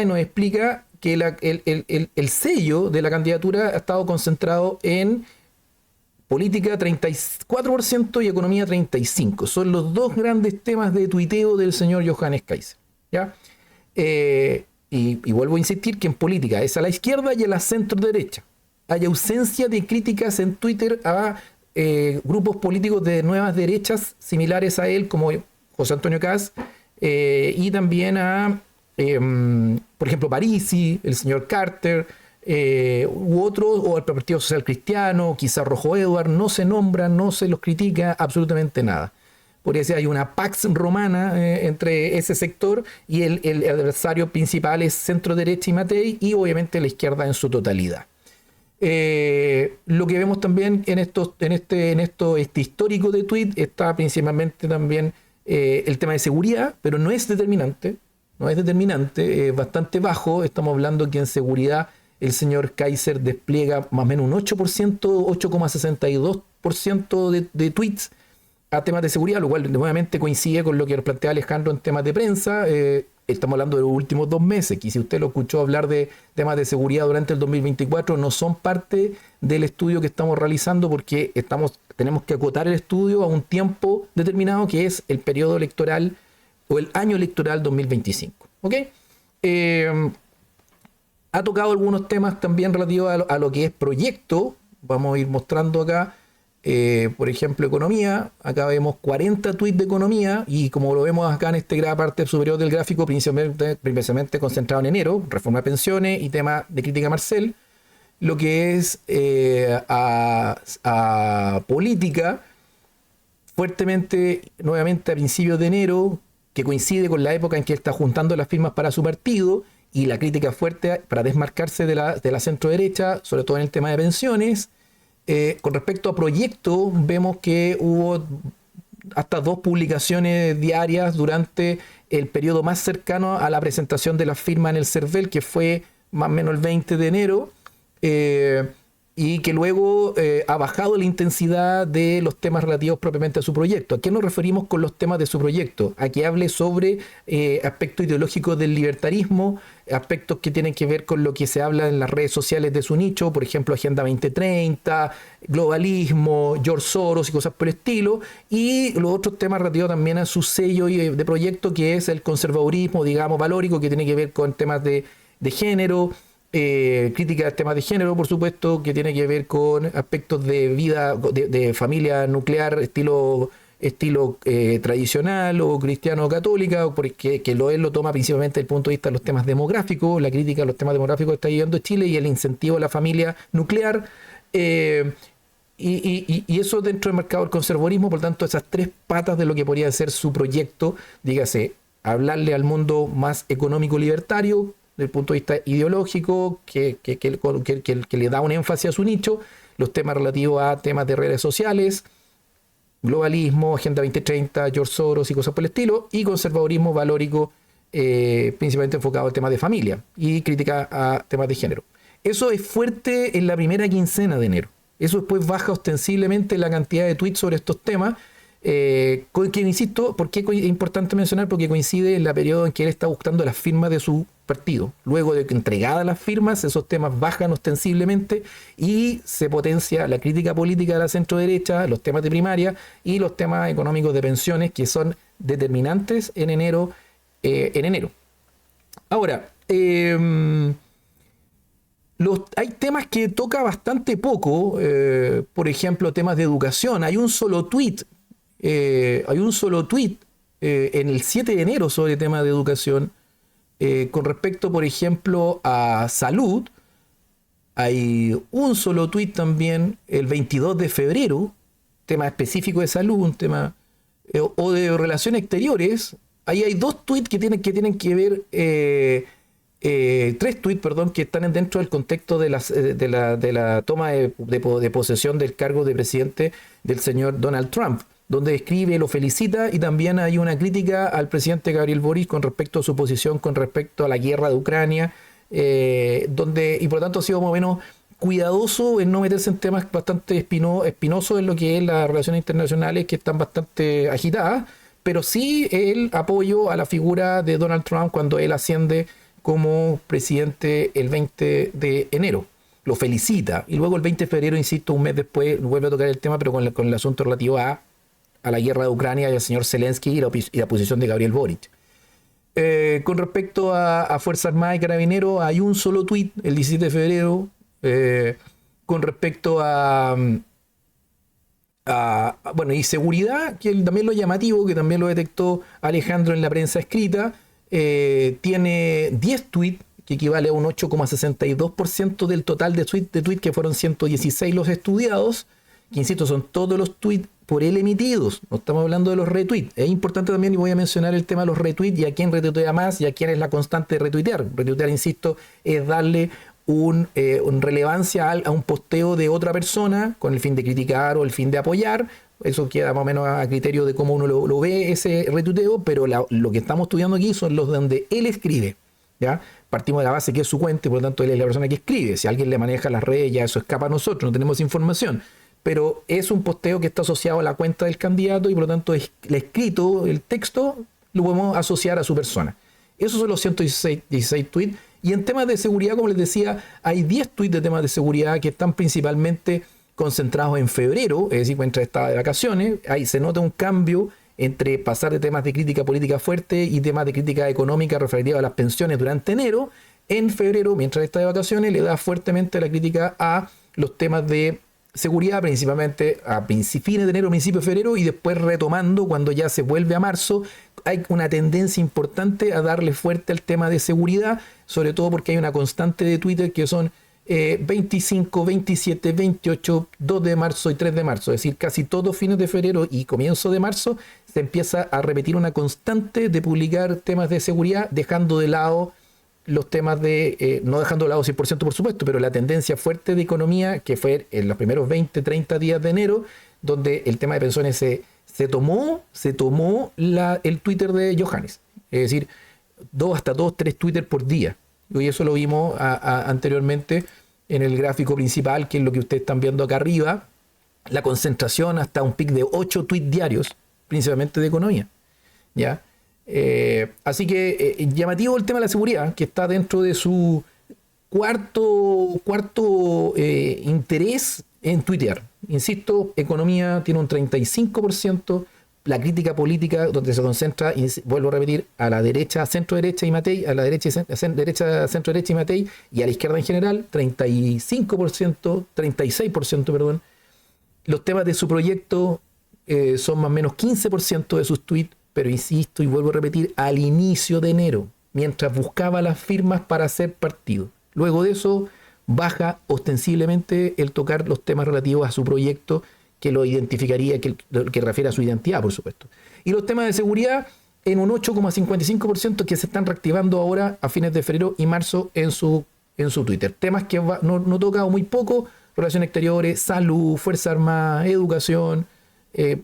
y nos explica que el sello de la candidatura ha estado concentrado en política 34% y economía 35%. Son los dos grandes temas de tuiteo del señor Johannes Kaiser, ¿ya? Y vuelvo a insistir que en política es a la izquierda y a la centro derecha. Hay ausencia de críticas en Twitter a grupos políticos de nuevas derechas similares a él, como José Antonio Kast, y también a, por ejemplo, Parisi, el señor Carter, u otros, o el Partido Social Cristiano, quizá Rojo Edward. No se nombra, no se los critica, absolutamente nada. Por eso hay una pax romana entre ese sector y el adversario principal es centro derecha y Matei, y obviamente la izquierda en su totalidad. Lo que vemos también en este histórico de tweet está principalmente también el tema de seguridad, pero no es determinante, es bastante bajo. Estamos hablando que en seguridad el señor Kaiser despliega más o menos un 8%, 8,62% de tweets a temas de seguridad, lo cual nuevamente coincide con lo que plantea Alejandro en temas de prensa. Estamos hablando de los últimos 2 meses, y si usted lo escuchó hablar de temas de seguridad durante el 2024, no son parte del estudio que estamos realizando, porque tenemos que acotar el estudio a un tiempo determinado, que es el periodo electoral o el año electoral 2025. ¿Ok? Ha tocado algunos temas también relativos a lo que es proyecto. Vamos a ir mostrando acá. Por ejemplo, economía. Acá vemos 40 tweets de economía, y como lo vemos acá en esta parte superior del gráfico, principalmente concentrado en enero, reforma de pensiones y tema de crítica a Marcel. Lo que es a política, fuertemente nuevamente a principios de enero, que coincide con la época en que está juntando las firmas para su partido, y la crítica fuerte para desmarcarse de la centro derecha, sobre todo en el tema de pensiones. Con respecto a proyectos, vemos que hubo hasta 2 publicaciones diarias durante el periodo más cercano a la presentación de las firmas en el CERVEL, que fue más o menos el 20 de enero, y que luego ha bajado la intensidad de los temas relativos propiamente a su proyecto. ¿A qué nos referimos con los temas de su proyecto? A que hable sobre aspectos ideológicos del libertarismo, aspectos que tienen que ver con lo que se habla en las redes sociales de su nicho, por ejemplo, Agenda 2030, globalismo, George Soros y cosas por el estilo, y los otros temas relativos también a su sello de proyecto, que es el conservadurismo, digamos, valórico, que tiene que ver con temas de género, crítica de temas de género, por supuesto, que tiene que ver con aspectos de vida, de familia nuclear, estilo tradicional o cristiano-católica, porque él lo toma principalmente desde el punto de vista de los temas demográficos, la crítica a los temas demográficos que está viviendo Chile y el incentivo a la familia nuclear. Y eso dentro del mercado del conservadurismo, por lo tanto, esas tres patas de lo que podría ser su proyecto, dígase, hablarle al mundo más económico libertario, desde el punto de vista ideológico, que le da un énfasis a su nicho, los temas relativos a temas de redes sociales, globalismo, Agenda 2030, George Soros y cosas por el estilo, y conservadurismo valórico, principalmente enfocado al tema de familia y crítica a temas de género. Eso es fuerte en la primera quincena de enero. Eso después baja ostensiblemente la cantidad de tweets sobre estos temas, con que, insisto, ¿por qué es importante mencionar? Porque coincide en la periodo en que él está buscando las firmas de su partido. Luego de que entregadas las firmas, esos temas bajan ostensiblemente y se potencia la crítica política de la centro-derecha, los temas de primaria y los temas económicos de pensiones, que son determinantes en enero. Ahora, hay temas que toca bastante poco, por ejemplo, temas de educación. Hay un solo tweet en el 7 de enero sobre temas de educación. Con respecto, por ejemplo, a salud, hay un solo tweet también el 22 de febrero, tema específico de salud, un tema o de relaciones exteriores. Ahí hay dos tweets que tienen que ver, tres tweets, perdón, que están dentro del contexto de la toma de posesión del cargo de presidente del señor Donald Trump, donde escribe, lo felicita, y también hay una crítica al presidente Gabriel Boric con respecto a su posición con respecto a la guerra de Ucrania, y por lo tanto ha sido más o menos cuidadoso en no meterse en temas bastante espinosos en lo que es las relaciones internacionales, que están bastante agitadas, pero sí el apoyo a la figura de Donald Trump cuando él asciende como presidente el 20 de enero. Lo felicita, y luego el 20 de febrero, insisto, un mes después, vuelve a tocar el tema, pero con el asunto relativo a la guerra de Ucrania y al señor Zelensky y la posición de Gabriel Boric. Con respecto a Fuerzas Armadas y Carabineros, hay un solo tuit, el 17 de febrero, con respecto bueno, y seguridad, que también lo llamativo, que también lo detectó Alejandro en la prensa escrita, tiene 10 tweets, que equivale a un 8,62% del total de tweets, que fueron 116 los estudiados, que insisto, son todos los tweets por él emitidos, no estamos hablando de los retweets. Es importante también, y voy a mencionar el tema de los retweets, y a quién retuitea más, y a quién es la constante de retuitear. Retuitear, insisto, es darle una relevancia a un posteo de otra persona con el fin de criticar o el fin de apoyar. Eso queda más o menos a criterio de cómo uno lo ve, ese retuiteo, pero lo que estamos estudiando aquí son los donde él escribe, ¿ya? Partimos de la base que es su cuenta, y por lo tanto él es la persona que escribe. Si alguien le maneja las redes, ya eso escapa a nosotros, no tenemos información. Pero es un posteo que está asociado a la cuenta del candidato, y por lo tanto el escrito, el texto, lo podemos asociar a su persona. Esos son los 116 tweets. Y en temas de seguridad, como les decía, hay 10 tweets de temas de seguridad que están principalmente concentrados en febrero, es decir, mientras estaba de vacaciones. Ahí se nota un cambio entre pasar de temas de crítica política fuerte y temas de crítica económica referidos a las pensiones durante enero. En febrero, mientras está de vacaciones, le da fuertemente la crítica a los temas de seguridad, principalmente a fines de enero, principio de febrero, y después retomando cuando ya se vuelve a marzo. Hay una tendencia importante a darle fuerte al tema de seguridad, sobre todo porque hay una constante de Twitter que son 25, 27, 28, 2 de marzo y 3 de marzo. Es decir, casi todos fines de febrero y comienzo de marzo se empieza a repetir una constante de publicar temas de seguridad, dejando de lado los temas no dejando de lado 100% por supuesto, pero la tendencia fuerte de economía, que fue en los primeros 20, 30 días de enero, donde el tema de pensiones se tomó el Twitter de Johannes. Es decir, 3 Twitter por día. Y eso lo vimos anteriormente en el gráfico principal, que es lo que ustedes están viendo acá arriba. La concentración hasta un pic de 8 tweets diarios, principalmente de economía, ¿ya? Así que llamativo el tema de la seguridad, que está dentro de su cuarto interés en tuitear. Insisto, economía tiene un 35%, la crítica política, donde se concentra, y vuelvo a repetir, a la derecha, centro-derecha y Matei, a la derecha, centro-derecha y Matei, y a la izquierda en general, 35%, 36%, perdón. Los temas de su proyecto son más o menos 15% de sus tweets, pero insisto y vuelvo a repetir, al inicio de enero, mientras buscaba las firmas para hacer partido. Luego de eso, baja ostensiblemente el tocar los temas relativos a su proyecto, que lo identificaría, que refiere a su identidad, por supuesto. Y los temas de seguridad en un 8,55% que se están reactivando ahora a fines de febrero y marzo en su Twitter. Temas que no toca muy poco: relaciones exteriores, salud, Fuerza Armada, educación,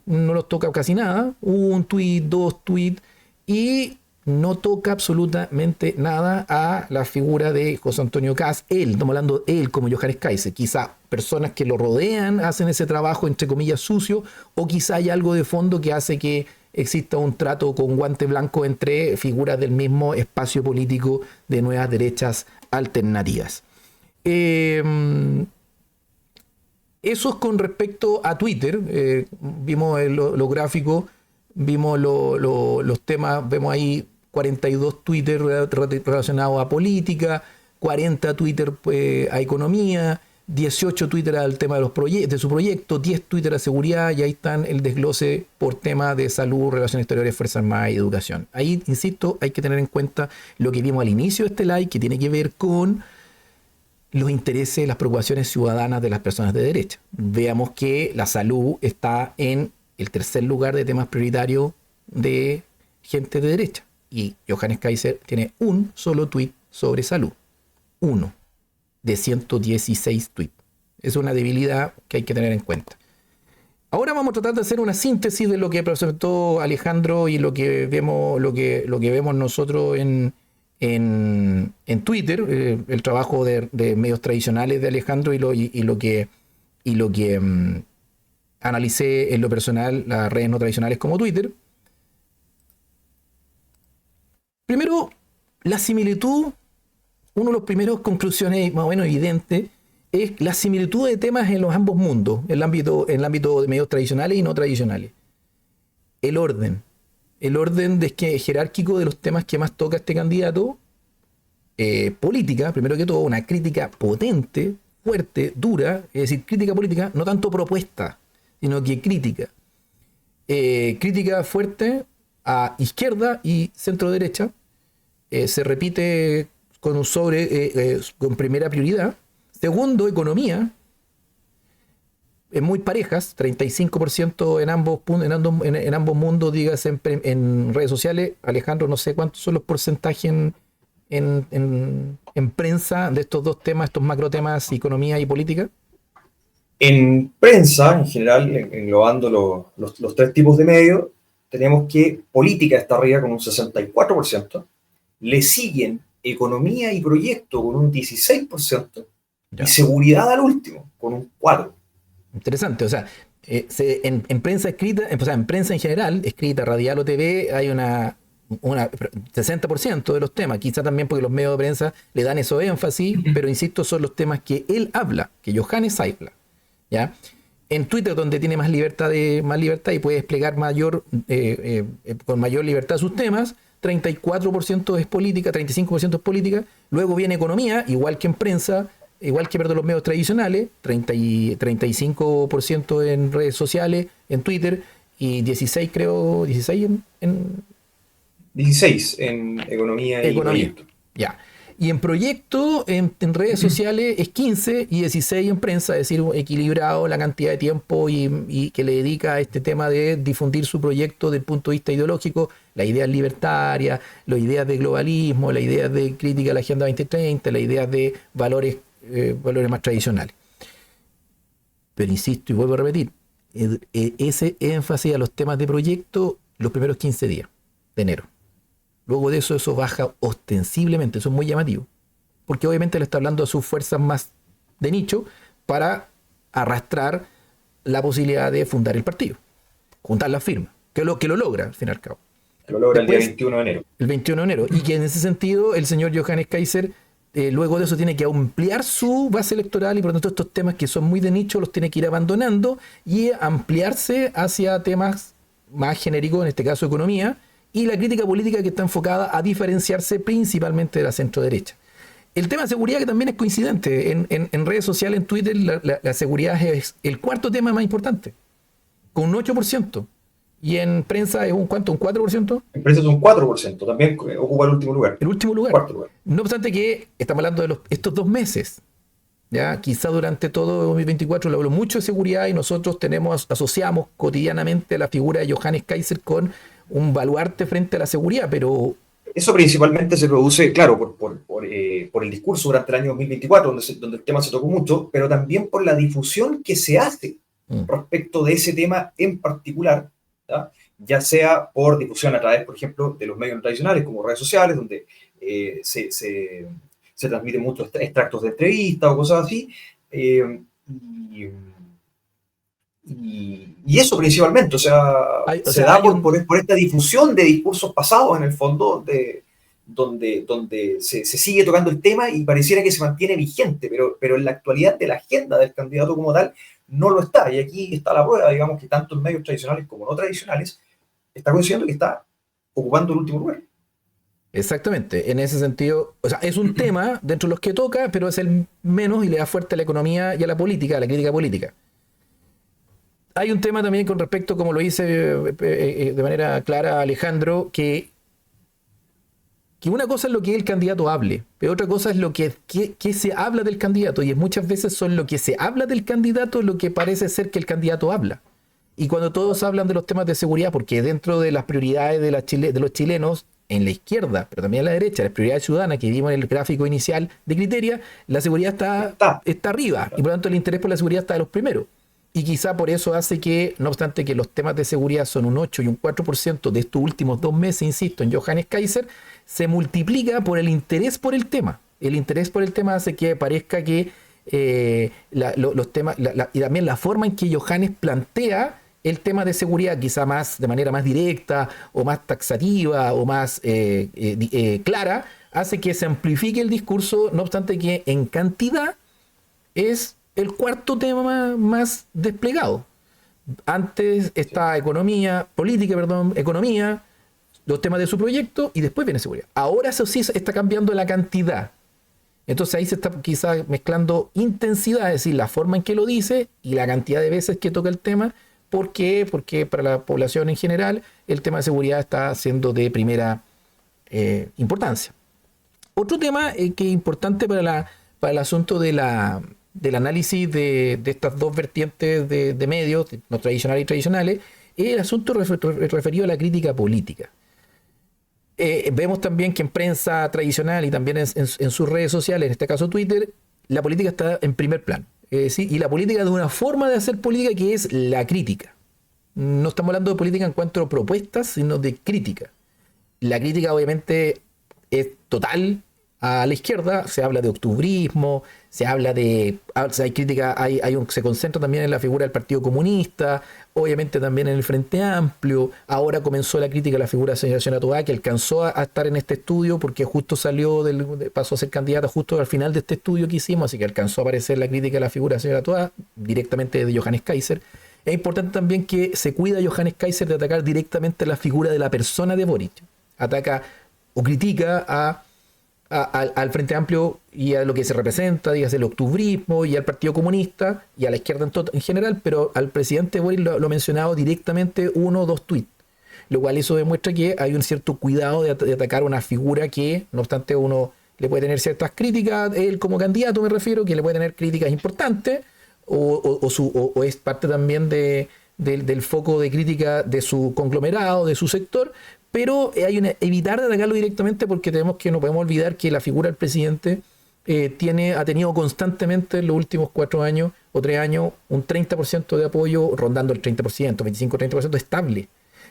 no los toca casi nada. Un tweet, dos tweets, y no toca absolutamente nada a la figura de José Antonio Kast. Estamos hablando de él como Johannes Kaiser. Quizá personas que lo rodean hacen ese trabajo, entre comillas, sucio, o quizá hay algo de fondo que hace que exista un trato con guante blanco entre figuras del mismo espacio político de nuevas derechas alternativas. Eso es con respecto a Twitter. Vimos los gráficos, vimos los temas, vemos ahí 42 Twitter relacionados a política, 40 Twitter a economía, 18 Twitter al tema de su proyecto, 10 Twitter a seguridad, y ahí están el desglose por tema de salud, relaciones exteriores, Fuerza Armada y educación. Ahí, insisto, hay que tener en cuenta lo que vimos al inicio de este live, que tiene que ver con los intereses, las preocupaciones ciudadanas de las personas de derecha. Veamos que la salud está en el tercer lugar de temas prioritarios de gente de derecha. Y Johannes Kaiser tiene un solo tweet sobre salud. Uno de 116 tweets. Es una debilidad que hay que tener en cuenta. Ahora vamos a tratar de hacer una síntesis de lo que presentó Alejandro y lo que vemos, lo que vemos nosotros en Twitter, el trabajo de medios tradicionales de Alejandro y lo que analicé en lo personal, las redes no tradicionales como Twitter. Primero, la similitud. Una de las primeras conclusiones más o menos evidentes es la similitud de temas en los ambos mundos, en el ámbito de medios tradicionales y no tradicionales. El orden jerárquico de los temas que más toca este candidato. Política, primero que todo, una crítica potente, fuerte, dura, es decir, crítica política, no tanto propuesta, sino que crítica. Crítica fuerte a izquierda y centro derecha. Se repite con un con primera prioridad. Segundo, economía. Muy parejas, 35% en ambos mundos, dígase en redes sociales. Alejandro, no sé cuántos son los porcentajes en prensa de estos dos temas, estos macro temas, economía y política. En prensa, en general, englobando los tres tipos de medios, tenemos que política está arriba con un 64%, le siguen economía y proyecto con un 16%, ya, y seguridad al último con un 4%. Interesante, o sea, en prensa escrita, o sea, en prensa en general, escrita, radial o TV, hay una 60% de los temas, quizá también porque los medios de prensa le dan eso énfasis, pero insisto, son los temas que él habla, que Johannes habla, ¿ya? En Twitter, donde tiene más libertad y puede desplegar con mayor libertad sus temas, 34% es política, 35% es política. Luego viene economía, igual que en prensa, igual que los medios tradicionales, 35% en redes sociales, en Twitter, y 16 en economía y proyecto. Ya. Y en proyecto, en redes sociales es 15 y 16 en prensa, es decir, equilibrado la cantidad de tiempo y que le dedica a este tema de difundir su proyecto desde el punto de vista ideológico, las ideas libertarias, las ideas de globalismo, las ideas de crítica a la Agenda 2030, las ideas de valores más tradicionales. Pero insisto y vuelvo a repetir, ese énfasis a los temas de proyecto los primeros 15 días de enero. Luego de eso baja ostensiblemente, eso es muy llamativo, porque obviamente le está hablando a sus fuerzas más de nicho para arrastrar la posibilidad de fundar el partido, juntar las firmas, que lo logra al fin y al cabo. Que lo logra después, el día 21 de enero. El 21 de enero, y que en ese sentido el señor Johannes Kaiser luego de eso tiene que ampliar su base electoral y por lo tanto estos temas que son muy de nicho los tiene que ir abandonando y ampliarse hacia temas más genéricos, en este caso economía, y la crítica política que está enfocada a diferenciarse principalmente de la centro-derecha. El tema de seguridad, que también es coincidente. En redes sociales, en Twitter, la seguridad es el cuarto tema más importante, con un 8%. Y en prensa es un ¿cuánto? ¿Un 4%? En prensa es un 4%, también ocupa el último lugar. El último lugar. Cuarto lugar. No obstante que estamos hablando de estos 2 meses. ¿ya? Quizá durante todo 2024 le habló mucho de seguridad y nosotros asociamos cotidianamente la figura de Johannes Kaiser con un baluarte frente a la seguridad, pero Eso principalmente se produce, claro, por el discurso durante el año 2024, donde el tema se tocó mucho, pero también por la difusión que se hace respecto de ese tema en particular, ¿ya? Ya sea por difusión a través, por ejemplo, de los medios tradicionales como redes sociales, donde se transmiten muchos extractos de entrevistas o cosas así, y, y eso principalmente, o sea, o se sea, da por esta difusión de discursos pasados en el fondo, donde se sigue tocando el tema y pareciera que se mantiene vigente, pero en la actualidad de la agenda del candidato como tal no lo está. Y aquí está la prueba, digamos, que tanto en medios tradicionales como no tradicionales está considerando que está ocupando el último lugar. exactamente, en ese sentido, o sea, es un tema dentro de los que toca, pero es el menos y le da fuerte a la economía y a la política, a la crítica política. Hay un tema también con respecto, como lo dice de manera clara Alejandro, que una cosa es lo que el candidato hable, pero otra cosa es lo que se habla del candidato, y muchas veces son lo que se habla del candidato lo que parece ser que el candidato habla. Y cuando todos hablan de los temas de seguridad, porque dentro de las prioridades de los chilenos, en la izquierda, pero también en la derecha, las prioridades ciudadanas que vimos en el gráfico inicial de Criteria, la seguridad está arriba, y por lo tanto el interés por la seguridad está de los primeros. Y quizá por eso hace que, no obstante que los temas de seguridad son un 8 y un 4% de estos últimos 2 meses, insisto, en Johannes Kaiser, se multiplica por el interés por el tema. El interés por el tema hace que parezca que los temas, y también la forma en que Johannes plantea el tema de seguridad, quizá más de manera más directa o más taxativa o más clara, hace que se amplifique el discurso, no obstante que en cantidad es el cuarto tema más desplegado. Antes está economía, los temas de su proyecto y después viene seguridad. Ahora eso sí está cambiando la cantidad. Entonces ahí se está quizás mezclando intensidad, es decir, la forma en que lo dice y la cantidad de veces que toca el tema. ¿Por qué? Porque para la población en general el tema de seguridad está siendo de primera importancia. Otro tema que es importante para el asunto del análisis de estas dos vertientes de medios, no tradicionales y tradicionales, es el asunto referido a la crítica política. Vemos también que en prensa tradicional y también en sus redes sociales, en este caso Twitter, la política está en primer plano. ¿Sí? Y la política de una forma de hacer política que es la crítica. No estamos hablando de política en cuanto a propuestas, sino de crítica. La crítica obviamente es total a la izquierda, se habla de octubrismo, se habla de... hay crítica, se concentra también en la figura del Partido Comunista, obviamente también en el Frente Amplio. Ahora comenzó la crítica a la figura de la señora Toá, que alcanzó a estar en este estudio porque justo pasó a ser candidata justo al final de este estudio que hicimos, así que alcanzó a aparecer la crítica a la figura de la señora Toá, directamente de Johannes Kaiser. Es importante también que se cuida Johannes Kaiser de atacar directamente a la figura de la persona de Boric. Ataca o critica al Frente Amplio y a lo que se representa, dígase el octubrismo y al Partido Comunista y a la izquierda en general, pero al presidente Boric lo ha mencionado directamente 1 o 2 tweets, lo cual eso demuestra que hay un cierto cuidado de atacar una figura que, no obstante, uno le puede tener ciertas críticas, él como candidato me refiero, que le puede tener críticas importantes, o es parte también del foco de crítica de su conglomerado, de su sector, pero evitar de atacarlo directamente porque no podemos olvidar que la figura del presidente ha tenido constantemente en los últimos 4 años o 3 años un 30% de apoyo, rondando el 30%, 25-30% estable.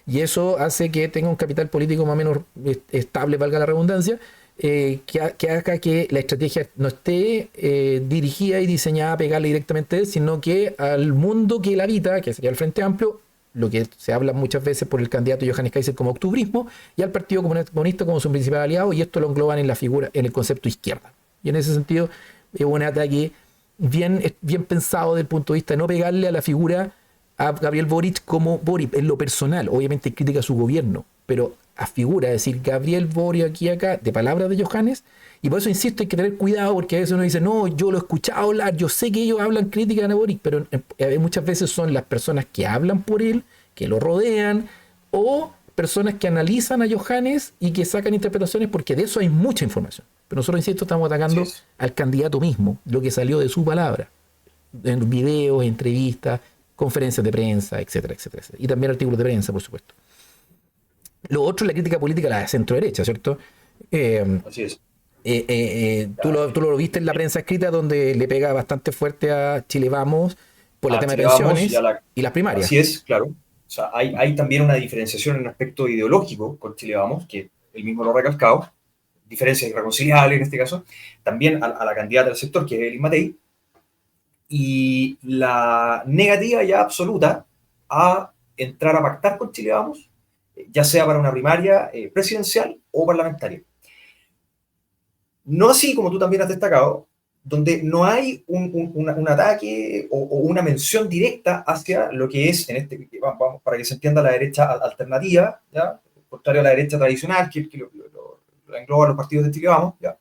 Y eso hace que tenga un capital político más o menos estable, valga la redundancia, que haga que la estrategia no esté dirigida y diseñada a pegarle directamente a él, sino que al mundo que él habita, que sería el Frente Amplio, lo que se habla muchas veces por el candidato Johannes Kaiser como octubrismo, y al Partido Comunista como su principal aliado, y esto lo engloban en el concepto izquierda. Y en ese sentido es un ataque bien pensado desde el punto de vista de no pegarle a la figura a Gabriel Boric como Boric en lo personal. Obviamente critica a su gobierno, pero a figura, es decir, Gabriel Boric aquí acá, de palabras de Johannes, y por eso insisto, hay que tener cuidado, porque a veces uno dice, no, yo lo he escuchado hablar, yo sé que ellos hablan crítica a Boric, pero muchas veces son las personas que hablan por él, que lo rodean, o personas que analizan a Johannes y que sacan interpretaciones, porque de eso hay mucha información. Pero nosotros, insisto, estamos atacando al candidato mismo, lo que salió de su palabra, en videos, entrevistas, conferencias de prensa, etcétera, etcétera, etcétera. Y también artículos de prensa, por supuesto. Lo otro es la crítica política a la centro-derecha, ¿cierto? Así es. Tú lo viste en la prensa escrita, donde le pega bastante fuerte a Chile Vamos por el tema de Chile Vamos pensiones y las primarias. Así es, claro. O sea, hay también una diferenciación en aspecto ideológico con Chile Vamos, que él mismo lo ha recalcado, diferencias irreconciliables en este caso, también a la candidata del sector, que es Evelyn Matei, y la negativa ya absoluta a entrar a pactar con Chile Vamos, ya sea para una primaria presidencial o parlamentaria. No así, como tú también has destacado, donde no hay un ataque o una mención directa hacia lo que es, vamos, para que se entienda, la derecha alternativa, ¿ya? Contrario a la derecha tradicional, que lo engloba los partidos de Chile Vamos, ¿ya?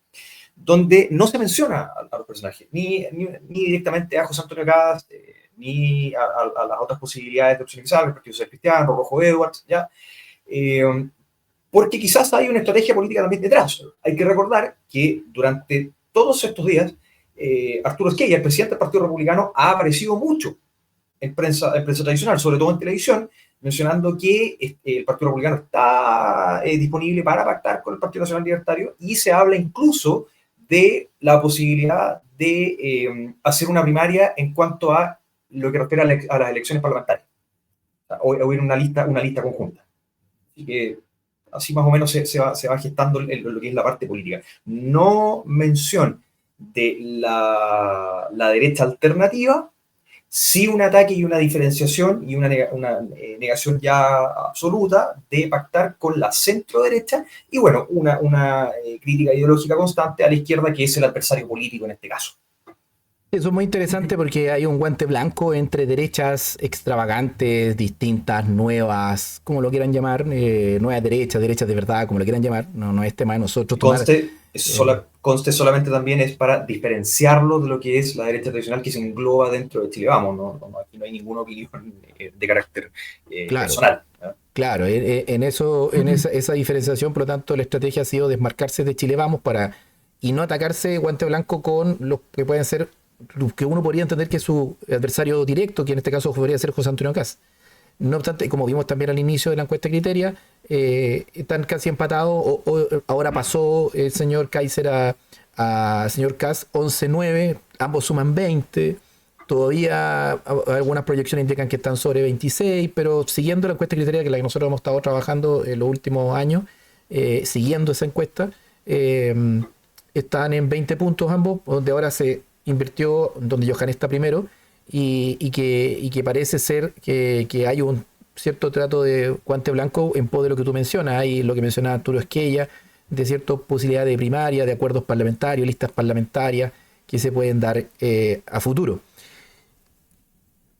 Donde no se menciona a los personajes, ni directamente a José Antonio Cast, ni a las otras posibilidades de opción que salga, el Partido Social Cristiano, Rojo Edwards, ¿ya? Porque quizás hay una estrategia política también detrás. Hay que recordar que durante todos estos días, Arturo Esquella, el presidente del Partido Republicano, ha aparecido mucho en prensa tradicional, sobre todo en televisión, mencionando que el Partido Republicano está disponible para pactar con el Partido Nacional Libertario, y se habla incluso de la posibilidad de hacer una primaria en cuanto a lo que refiere a las elecciones parlamentarias, o ir una lista conjunta. Así que así más o menos se va gestando lo que es la parte política. No mención de la derecha alternativa, sí un ataque y una diferenciación y una negación ya absoluta de pactar con la centro derecha, y bueno, una crítica ideológica constante a la izquierda, que es el adversario político en este caso. Eso es muy interesante porque hay un guante blanco entre derechas extravagantes, distintas, nuevas, como lo quieran llamar, nuevas derechas de verdad, como lo quieran llamar. No es tema de nosotros tomar. Conste solamente también es para diferenciarlo de lo que es la derecha tradicional, que se engloba dentro de Chile Vamos. Aquí no hay ninguna opinión de carácter personal, ¿no? Claro, en esa diferenciación, por lo tanto, la estrategia ha sido desmarcarse de Chile Vamos y no atacarse guante blanco con los que pueden ser, que uno podría entender que es su adversario directo, que en este caso podría ser José Antonio Cast. No obstante, como vimos también al inicio de la encuesta Criteria, están casi empatados. Ahora pasó el señor Kaiser a señor Cast 11-9, ambos suman 20. Todavía algunas proyecciones indican que están sobre 26, pero siguiendo la encuesta Criteria, que es la que nosotros hemos estado trabajando en los últimos años, siguiendo esa encuesta, están en 20 puntos ambos, donde ahora se invirtió, donde Johan está primero, y que parece ser que hay un cierto trato de guante blanco en pos de lo que tú mencionas. Hay lo que menciona Arturo Esquella, de cierta posibilidad de primaria, de acuerdos parlamentarios, listas parlamentarias que se pueden dar a futuro.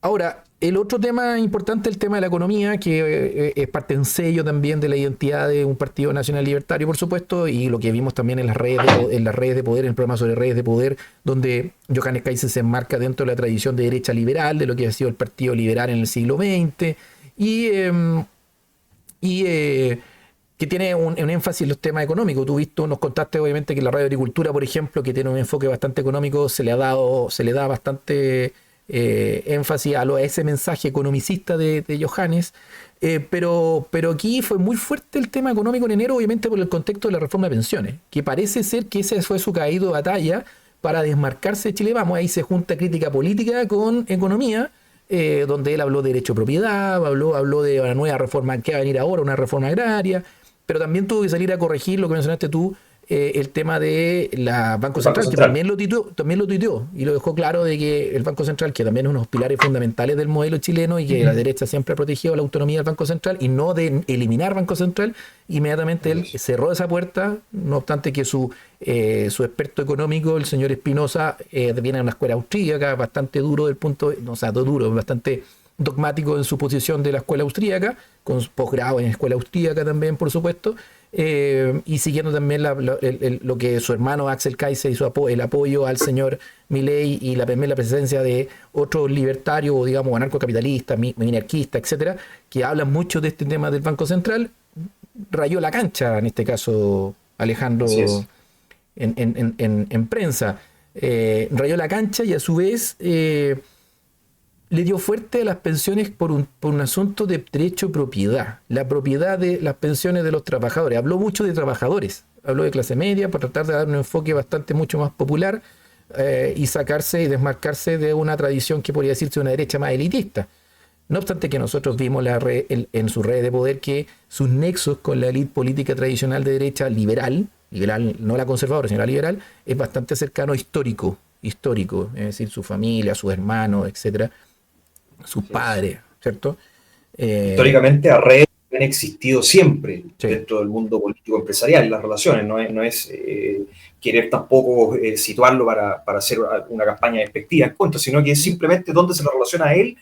Ahora, el otro tema importante es el tema de la economía, que es parte de un sello también de la identidad de un partido nacional libertario, por supuesto, y lo que vimos también en las redes de poder, en el programa sobre redes de poder, donde Johannes Kaiser se enmarca dentro de la tradición de derecha liberal, de lo que ha sido el partido liberal en el siglo XX, y que tiene un énfasis en los temas económicos. Tú nos contaste obviamente que la radio agricultura, por ejemplo, que tiene un enfoque bastante económico, se le da bastante énfasis a ese mensaje economicista de Johannes, pero aquí fue muy fuerte el tema económico en enero, obviamente por el contexto de la reforma de pensiones, que parece ser que ese fue su caído de batalla para desmarcarse de Chile Vamos. Ahí se junta crítica política con economía, donde él habló de derecho de propiedad, habló de una nueva reforma que va a venir ahora, una reforma agraria, pero también tuvo que salir a corregir lo que mencionaste tú, el tema de la Banco Central, que también lo tuiteó y lo dejó claro, de que el Banco Central, que también es uno de los pilares fundamentales del modelo chileno, y que la derecha siempre ha protegido la autonomía del Banco Central y no de eliminar Banco Central, inmediatamente él cerró esa puerta, no obstante que su experto económico, el señor Espinosa, viene de una escuela austríaca, bastante duro del punto, bastante dogmático en su posición de la escuela austríaca, con posgrado en escuela austríaca también, por supuesto, y siguiendo también lo que su hermano Axel Kaiser y el apoyo al señor Milei, y la presencia de otros libertarios, o digamos anarcocapitalistas, minarquistas, etcétera, que hablan mucho de este tema del Banco Central. Rayó la cancha en este caso Alejandro en prensa, rayó la cancha y a su vez le dio fuerte a las pensiones por un asunto de derecho de propiedad, la propiedad de las pensiones de los trabajadores. Habló mucho de trabajadores, habló de clase media para tratar de dar un enfoque bastante mucho más popular y sacarse y desmarcarse de una tradición que podría decirse una derecha más elitista. No obstante que nosotros vimos en su red de poder que sus nexos con la élite política tradicional de derecha liberal, no la conservadora, sino la liberal, es bastante cercano histórico, es decir, su familia, sus hermanos, etcétera, sus padres, ¿cierto? Históricamente, Arred han existido siempre Sí. dentro del mundo político empresarial, las relaciones, no es querer tampoco situarlo para hacer una campaña despectiva en contra, sino que es simplemente donde se le relaciona a él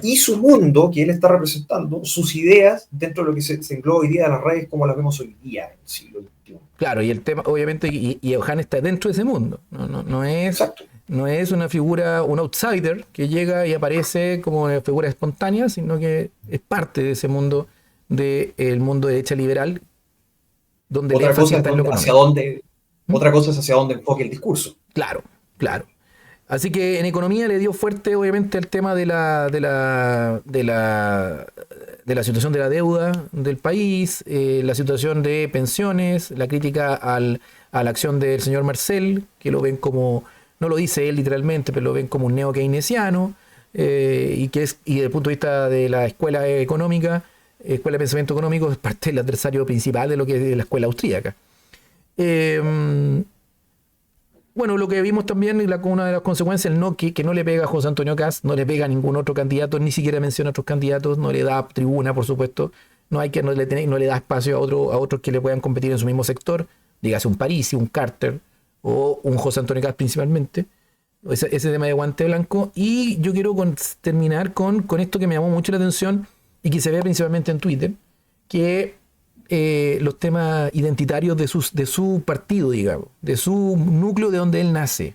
y su mundo que él está representando, sus ideas dentro de lo que se engloba hoy día de las redes como las vemos hoy día en el siglo XXI. Claro, y el tema, obviamente, y Johan está dentro de ese mundo. No es, Exacto. no es una figura, un outsider que llega y aparece como una figura espontánea, sino que es parte de ese mundo, del mundo de derecha liberal, donde el Otra énfasis cosa es está en lo hacia económico. dónde, otra cosa es hacia dónde enfoque el discurso. Claro, claro. Así que en economía le dio fuerte, obviamente, el tema de la situación de la deuda del país, la situación de pensiones, la crítica a la acción del señor Marcel, que lo ven como, no lo dice él literalmente, pero lo ven como un neo-keynesiano, y desde el punto de vista de la escuela económica, escuela de pensamiento económico, es parte del adversario principal de lo que es la escuela austríaca. Bueno, lo que vimos también, una de las consecuencias, que no le pega a José Antonio Kast, no le pega a ningún otro candidato, ni siquiera menciona a otros candidatos, no le da tribuna, por supuesto, no le da espacio a otros que le puedan competir en su mismo sector, dígase un Parisi, un Carter o un José Antonio Kast principalmente, ese tema de guante blanco. Y yo quiero terminar con esto que me llamó mucho la atención y que se ve principalmente en Twitter, que los temas identitarios de su partido, digamos, de su núcleo de donde él nace.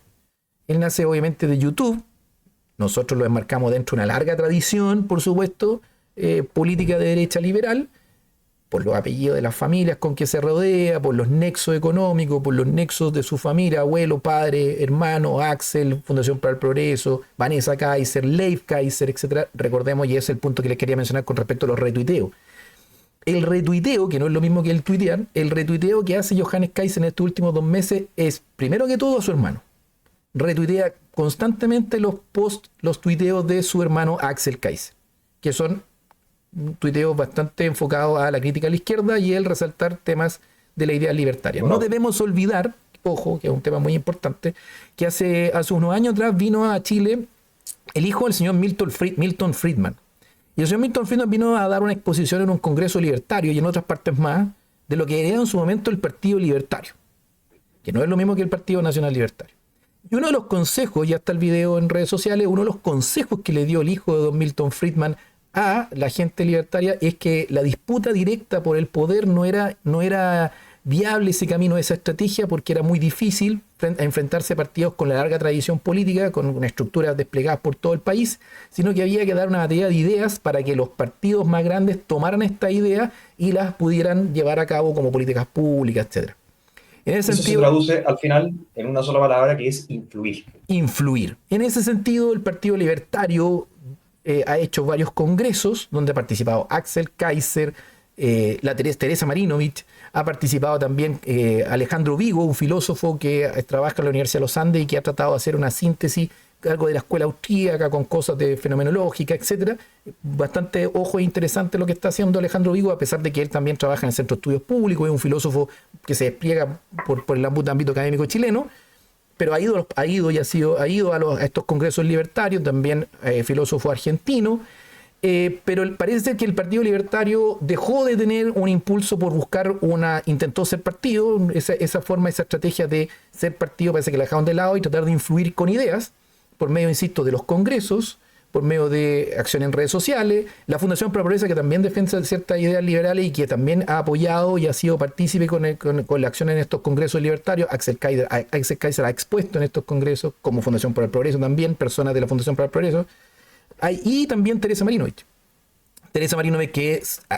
Él nace obviamente de YouTube, nosotros lo enmarcamos dentro de una larga tradición, por supuesto, política de derecha liberal, por los apellidos de las familias con que se rodea, por los nexos económicos, por los nexos de su familia, abuelo, padre, hermano, Axel, Fundación para el Progreso, Vanessa Kaiser, Leif Kaiser, etc. Recordemos, y ese es el punto que les quería mencionar con respecto a los retuiteos. El retuiteo, que no es lo mismo que el tuitear, el retuiteo que hace Johannes Kaiser en estos últimos 2 meses es, primero que todo, a su hermano. Retuitea constantemente los tuiteos de su hermano Axel Kaiser, que son tuiteos bastante enfocados a la crítica a la izquierda y el resaltar temas de la idea libertaria. Bueno, no debemos olvidar, ojo, que es un tema muy importante, que hace unos años atrás vino a Chile el hijo del señor Milton Friedman. Y el señor Milton Friedman vino a dar una exposición en un congreso libertario y en otras partes más de lo que era en su momento el Partido Libertario, que no es lo mismo que el Partido Nacional Libertario. Y uno de los consejos, ya está el video en redes sociales, uno de los consejos que le dio el hijo de don Milton Friedman a la gente libertaria es que la disputa directa por el poder no era viable ese camino, esa estrategia, porque era muy difícil enfrentarse a partidos con la larga tradición política, con una estructura desplegada por todo el país, sino que había que dar una batería de ideas para que los partidos más grandes tomaran esta idea y las pudieran llevar a cabo como políticas públicas, etc. En ese eso sentido, se traduce al final en una sola palabra que es influir. influir. En ese sentido, el Partido Libertario ha hecho varios congresos donde ha participado Axel Kaiser, la Teresa Marinovich, ha participado también Alejandro Vigo, un filósofo que trabaja en la Universidad de los Andes y que ha tratado de hacer una síntesis, algo de la escuela austríaca con cosas de fenomenológica, etcétera. Bastante ojo e interesante lo que está haciendo Alejandro Vigo, a pesar de que él también trabaja en el Centro de Estudios Públicos, es un filósofo que se despliega por el ámbito académico chileno, pero ha ido a estos congresos libertarios, también filósofo argentino. Pero parece ser que el Partido Libertario dejó de tener un impulso por buscar intentó ser partido, esa estrategia de ser partido parece que la dejaron de lado y tratar de influir con ideas, por medio, insisto, de los congresos, por medio de acción en redes sociales, la Fundación para la Progreso, que también defiende ciertas ideas liberales y que también ha apoyado y ha sido partícipe con la acción en estos congresos libertarios. Axel Kaiser ha expuesto en estos congresos, como Fundación para el Progreso también, personas de la Fundación para el Progreso. Y también Teresa Marinovich. Teresa Marínové,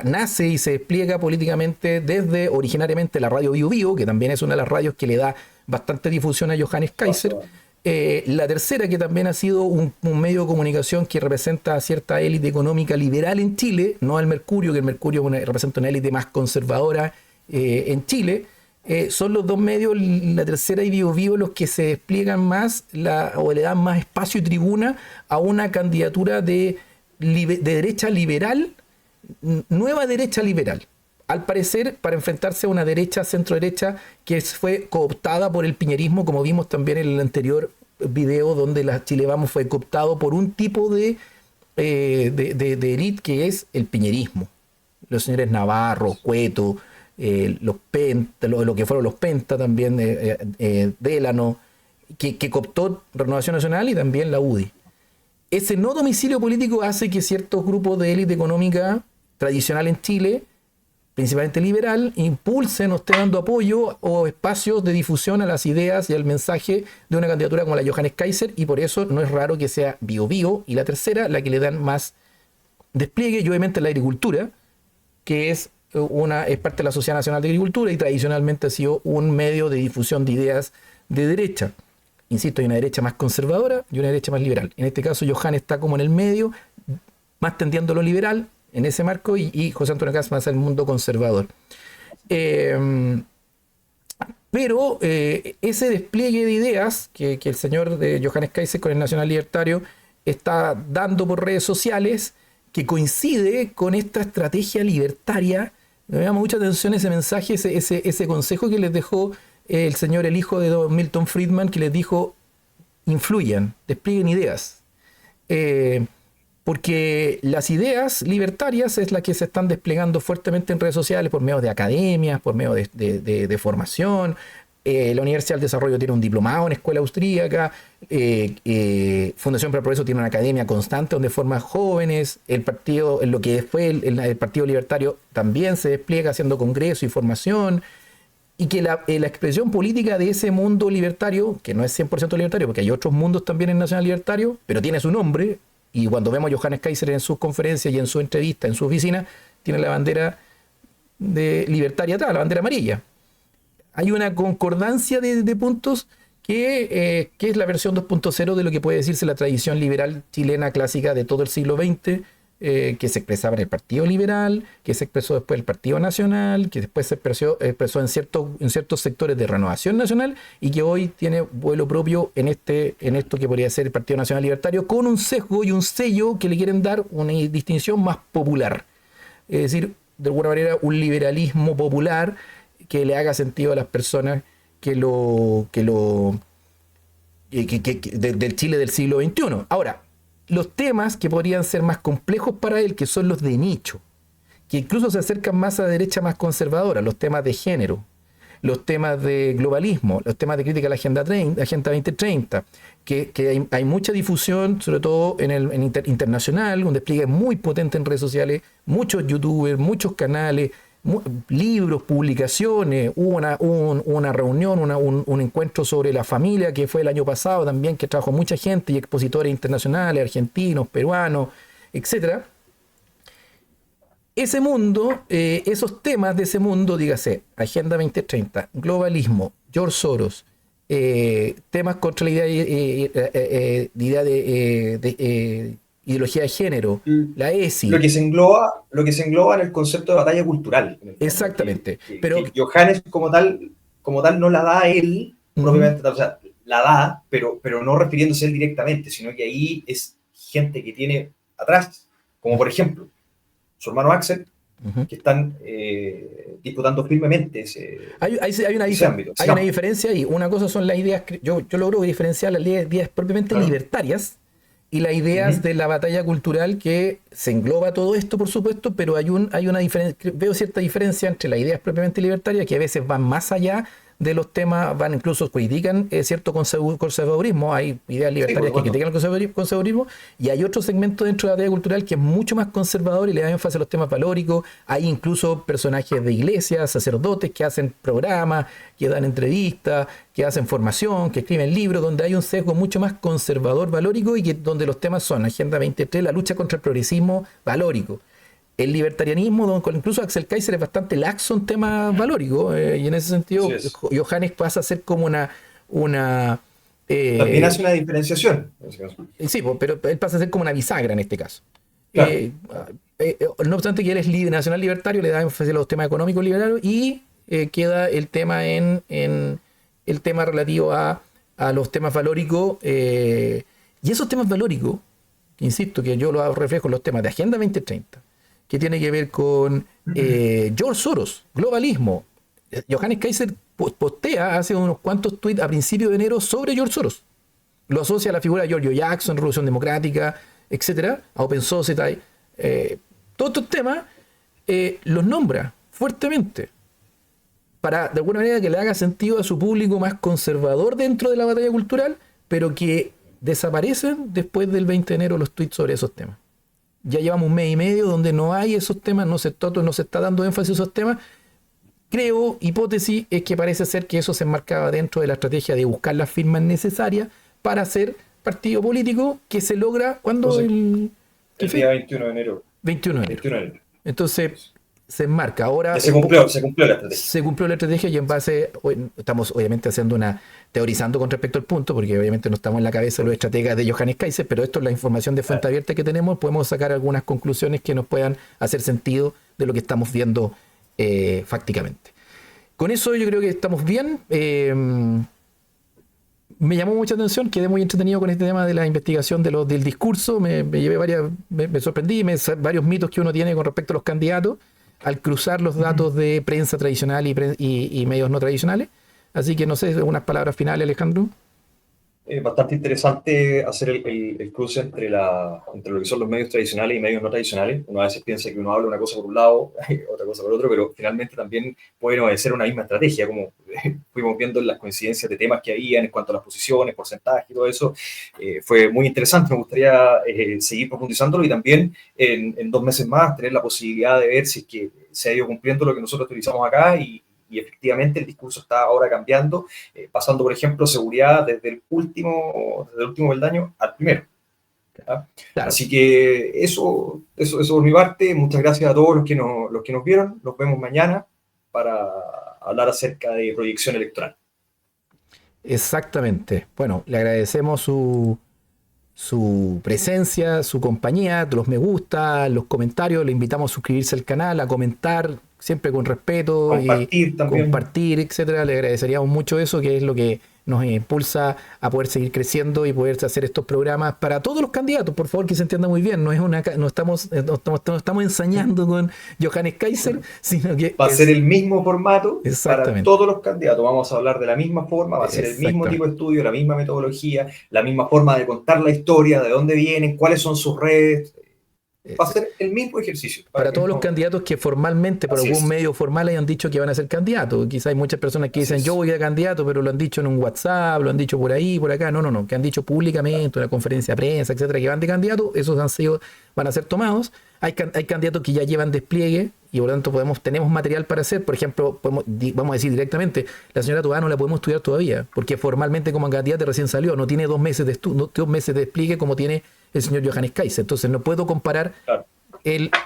nace y se despliega políticamente desde originariamente la radio Bio Bio, que también es una de las radios que le da bastante difusión a Johannes Kaiser. La tercera, que también ha sido un medio de comunicación que representa a cierta élite económica liberal en Chile, no al Mercurio, que el Mercurio representa una élite más conservadora en Chile. Son los dos medios, la tercera y Bio Bio, los que se despliegan más o le dan más espacio y tribuna a una candidatura de derecha liberal, nueva derecha liberal, al parecer para enfrentarse a una derecha, centro-derecha, que fue cooptada por el piñerismo, como vimos también en el anterior video, donde la Chile Vamos fue cooptado por un tipo de élite que es el piñerismo. Los señores Navarro, Cueto, los Penta, lo que fueron los Penta también, Délano, que cooptó Renovación Nacional y también la UDI. Ese no domicilio político hace que ciertos grupos de élite económica tradicional en Chile, principalmente liberal, impulsen o estén dando apoyo o espacios de difusión a las ideas y al mensaje de una candidatura como la Johannes Kaiser, y por eso no es raro que sea Bio Bio y la tercera la que le dan más despliegue, y obviamente la agricultura, que es parte de la Sociedad Nacional de Agricultura y tradicionalmente ha sido un medio de difusión de ideas de derecha. Insisto, hay una derecha más conservadora y una derecha más liberal. En este caso, Johannes está como en el medio, más tendiendo a lo liberal en ese marco, y José Antonio Kast más al mundo conservador. Pero ese despliegue de ideas que el señor de Johannes Kaiser con el Nacional Libertario está dando por redes sociales, que coincide con esta estrategia libertaria. Me llama mucha atención ese mensaje, ese consejo que les dejó el señor, el hijo de don Milton Friedman, que les dijo: influyan, desplieguen ideas. Porque las ideas libertarias es la que se están desplegando fuertemente en redes sociales por medio de academias, por medio de formación. La Universidad del Desarrollo tiene un diplomado en escuela austríaca. Fundación para el Progreso tiene una academia constante donde forma jóvenes. El partido, en lo que fue el Partido Libertario, también se despliega haciendo congreso y formación. Y que la expresión política de ese mundo libertario, que no es 100% libertario, porque hay otros mundos también en Nacional Libertario, pero tiene su nombre, y cuando vemos a Johannes Kaiser en sus conferencias y en su entrevista, en su oficina, tiene la bandera libertaria atrás, la bandera amarilla. Hay una concordancia de puntos que es la versión 2.0 de lo que puede decirse la tradición liberal chilena clásica de todo el siglo XX, que se expresaba en el Partido Liberal, que se expresó después en el Partido Nacional, que después se expresó en ciertos sectores de Renovación Nacional, y que hoy tiene vuelo propio en esto que podría ser el Partido Nacional Libertario, con un sesgo y un sello que le quieren dar una distinción más popular. Es decir, de alguna manera un liberalismo popular que le haga sentido a las personas del Chile del siglo XXI. Ahora, los temas que podrían ser más complejos para él, que son los de nicho, que incluso se acercan más a la derecha más conservadora, los temas de género, los temas de globalismo, los temas de crítica a la Agenda 2030, que hay mucha difusión, sobre todo internacional, un despliegue muy potente en redes sociales, muchos youtubers, muchos canales, libros, publicaciones. Hubo una reunión, un encuentro sobre la familia que fue el año pasado también, que trajo mucha gente y expositores internacionales, argentinos, peruanos, etc. Ese mundo, esos temas de ese mundo, dígase, Agenda 2030, globalismo, George Soros, temas contra la idea de ideología de género, la ESI. Lo que se engloba en el concepto de batalla cultural. Exactamente. Pero que Johannes como tal no la da él, propiamente, o sea, la da, pero no refiriéndose a él directamente, sino que ahí es gente que tiene atrás, como por ejemplo, su hermano Axel, que están disputando firmemente hay una ámbito. Hay una diferencia ahí. Una cosa son las ideas, yo logro diferenciar las ideas propiamente libertarias y las ideas de la batalla cultural, que se engloba todo esto, por supuesto, pero hay una diferencia, veo cierta diferencia entre las ideas propiamente libertarias, que a veces van más allá de los temas, incluso critican cierto conservadurismo. Hay ideas libertarias que critican el conservadurismo, y hay otro segmento dentro de la batalla cultural que es mucho más conservador y le da énfasis a los temas valóricos. Hay incluso personajes de iglesias, sacerdotes que hacen programas, que dan entrevistas, que hacen formación, que escriben libros, donde hay un sesgo mucho más conservador valórico, y donde los temas son Agenda 2030, la lucha contra el progresismo valórico. el libertarianismo, incluso Axel Kaiser es bastante laxo en temas valóricos, y en ese sentido Johannes pasa a ser como una también hace una diferenciación en ese caso. sí, pero él pasa a ser como una bisagra en este caso. Claro. No obstante que él es nacional libertario, le da énfasis a los temas económicos liberales y queda el tema en el tema relativo a los temas valóricos, y esos temas valóricos, insisto, que yo lo reflejo en los temas de Agenda 2030, que tiene que ver con George Soros, globalismo. Johannes Kaiser postea hace unos cuantos tweets a principios de enero sobre George Soros. Lo asocia a la figura de George Jackson, Revolución Democrática, etcétera, a Open Society. Todos estos temas los nombra fuertemente para, de alguna manera, que le haga sentido a su público más conservador dentro de la batalla cultural, pero que desaparecen después del 20 de enero los tweets sobre esos temas. Ya llevamos un mes y medio donde no hay esos temas, no se está dando énfasis a esos temas. Creo, hipótesis, es que parece ser que eso se enmarcaba dentro de la estrategia de buscar las firmas necesarias para hacer partido político, que se logra cuando el día 21 de enero. 21 de enero. Entonces se enmarca. Ahora se cumplió la estrategia. Se cumplió la estrategia y en base, estamos obviamente haciendo teorizando con respecto al punto, porque obviamente no estamos en la cabeza de los estrategas de Johannes Kaiser, pero esto es la información de fuente abierta que tenemos, podemos sacar algunas conclusiones que nos puedan hacer sentido de lo que estamos viendo fácticamente. Con eso yo creo que estamos bien. Me llamó mucha atención, quedé muy entretenido con este tema de la investigación del discurso, me llevé me sorprendí, varios mitos que uno tiene con respecto a los candidatos al cruzar los datos de prensa tradicional y medios no tradicionales. Así que no sé, unas palabras finales, Alejandro. Bastante interesante hacer el cruce entre lo que son los medios tradicionales y medios no tradicionales. Uno a veces piensa que uno habla una cosa por un lado, otra cosa por otro, pero finalmente también pueden obedecer una misma estrategia, como fuimos viendo en las coincidencias de temas que había en cuanto a las posiciones, porcentajes y todo eso. Fue muy interesante, me gustaría seguir profundizándolo y también en 2 meses más tener la posibilidad de ver si es que se ha ido cumpliendo lo que nosotros utilizamos acá y efectivamente el discurso está ahora cambiando, pasando, por ejemplo, seguridad desde el último peldaño al primero. Claro. Así que eso por mi parte. Muchas gracias a todos los que nos vieron. Nos vemos mañana para hablar acerca de proyección electoral. Exactamente. Bueno, le agradecemos su presencia, su compañía, los me gusta, los comentarios. Le invitamos a suscribirse al canal, a comentar, siempre con respeto, compartir, etcétera. Le agradeceríamos mucho eso, que es lo que nos impulsa a poder seguir creciendo y poder hacer estos programas para todos los candidatos. Por favor, que se entienda muy bien. No estamos ensañando con Johannes Kaiser, sino que va a ser el mismo formato para todos los candidatos. Vamos a hablar de la misma forma, va a ser el mismo tipo de estudio, la misma metodología, la misma forma de contar la historia, de dónde vienen, cuáles son sus redes. Va a ser el mismo ejercicio. Para todos los candidatos que formalmente, por algún medio formal, hayan dicho que van a ser candidatos. Quizá hay muchas personas que dicen, yo voy a candidato, pero lo han dicho en un WhatsApp, lo han dicho por ahí, por acá. No, que han dicho públicamente, una conferencia de prensa, etcétera, que van de candidato. Esos van a ser tomados. Hay candidatos que ya llevan despliegue y por lo tanto tenemos material para hacer. Por ejemplo, vamos a decir directamente, la señora Toá no la podemos estudiar todavía, porque formalmente como candidata recién salió, no tiene 2 meses de 2 meses de despliegue como tiene el señor Johannes Kaiser. Entonces no puedo comparar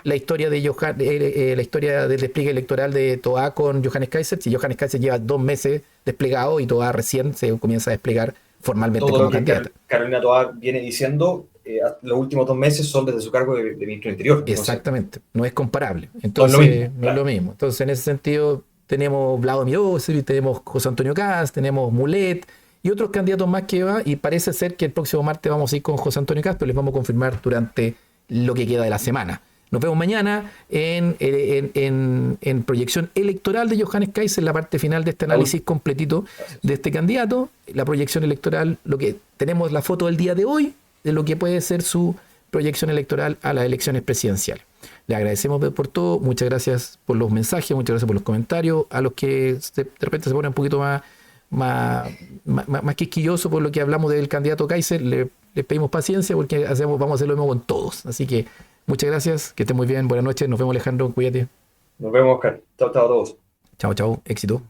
la historia la historia del despliegue electoral de Toá con Johannes Kaiser. Si Johannes Kaiser lleva 2 meses desplegado y Toá recién se comienza a desplegar formalmente todo como candidata. Carolina Toá viene diciendo los últimos 2 meses son desde su cargo de ministro del Interior. Exactamente, no es comparable. Entonces, no es lo mismo. Entonces, en ese sentido, tenemos Vladimir Joseph, tenemos José Antonio Kast, tenemos Mulet y otros candidatos más que va, y parece ser que el próximo martes vamos a ir con José Antonio Kast, pero les vamos a confirmar durante lo que queda de la semana. Nos vemos mañana en proyección electoral de Johannes Kaiser, la parte final de este análisis completito de este candidato. La proyección electoral, lo que tenemos la foto del día de hoy, de lo que puede ser su proyección electoral a las elecciones presidenciales. Le agradecemos por todo, muchas gracias por los mensajes, muchas gracias por los comentarios. A los que de repente se ponen un poquito más quisquillosos por lo que hablamos del candidato Kaiser, le pedimos paciencia porque vamos a hacer lo mismo con todos. Así que muchas gracias, que estén muy bien, buenas noches, nos vemos Alejandro, cuídate. Nos vemos Oscar, chao a todos. Chao, éxito.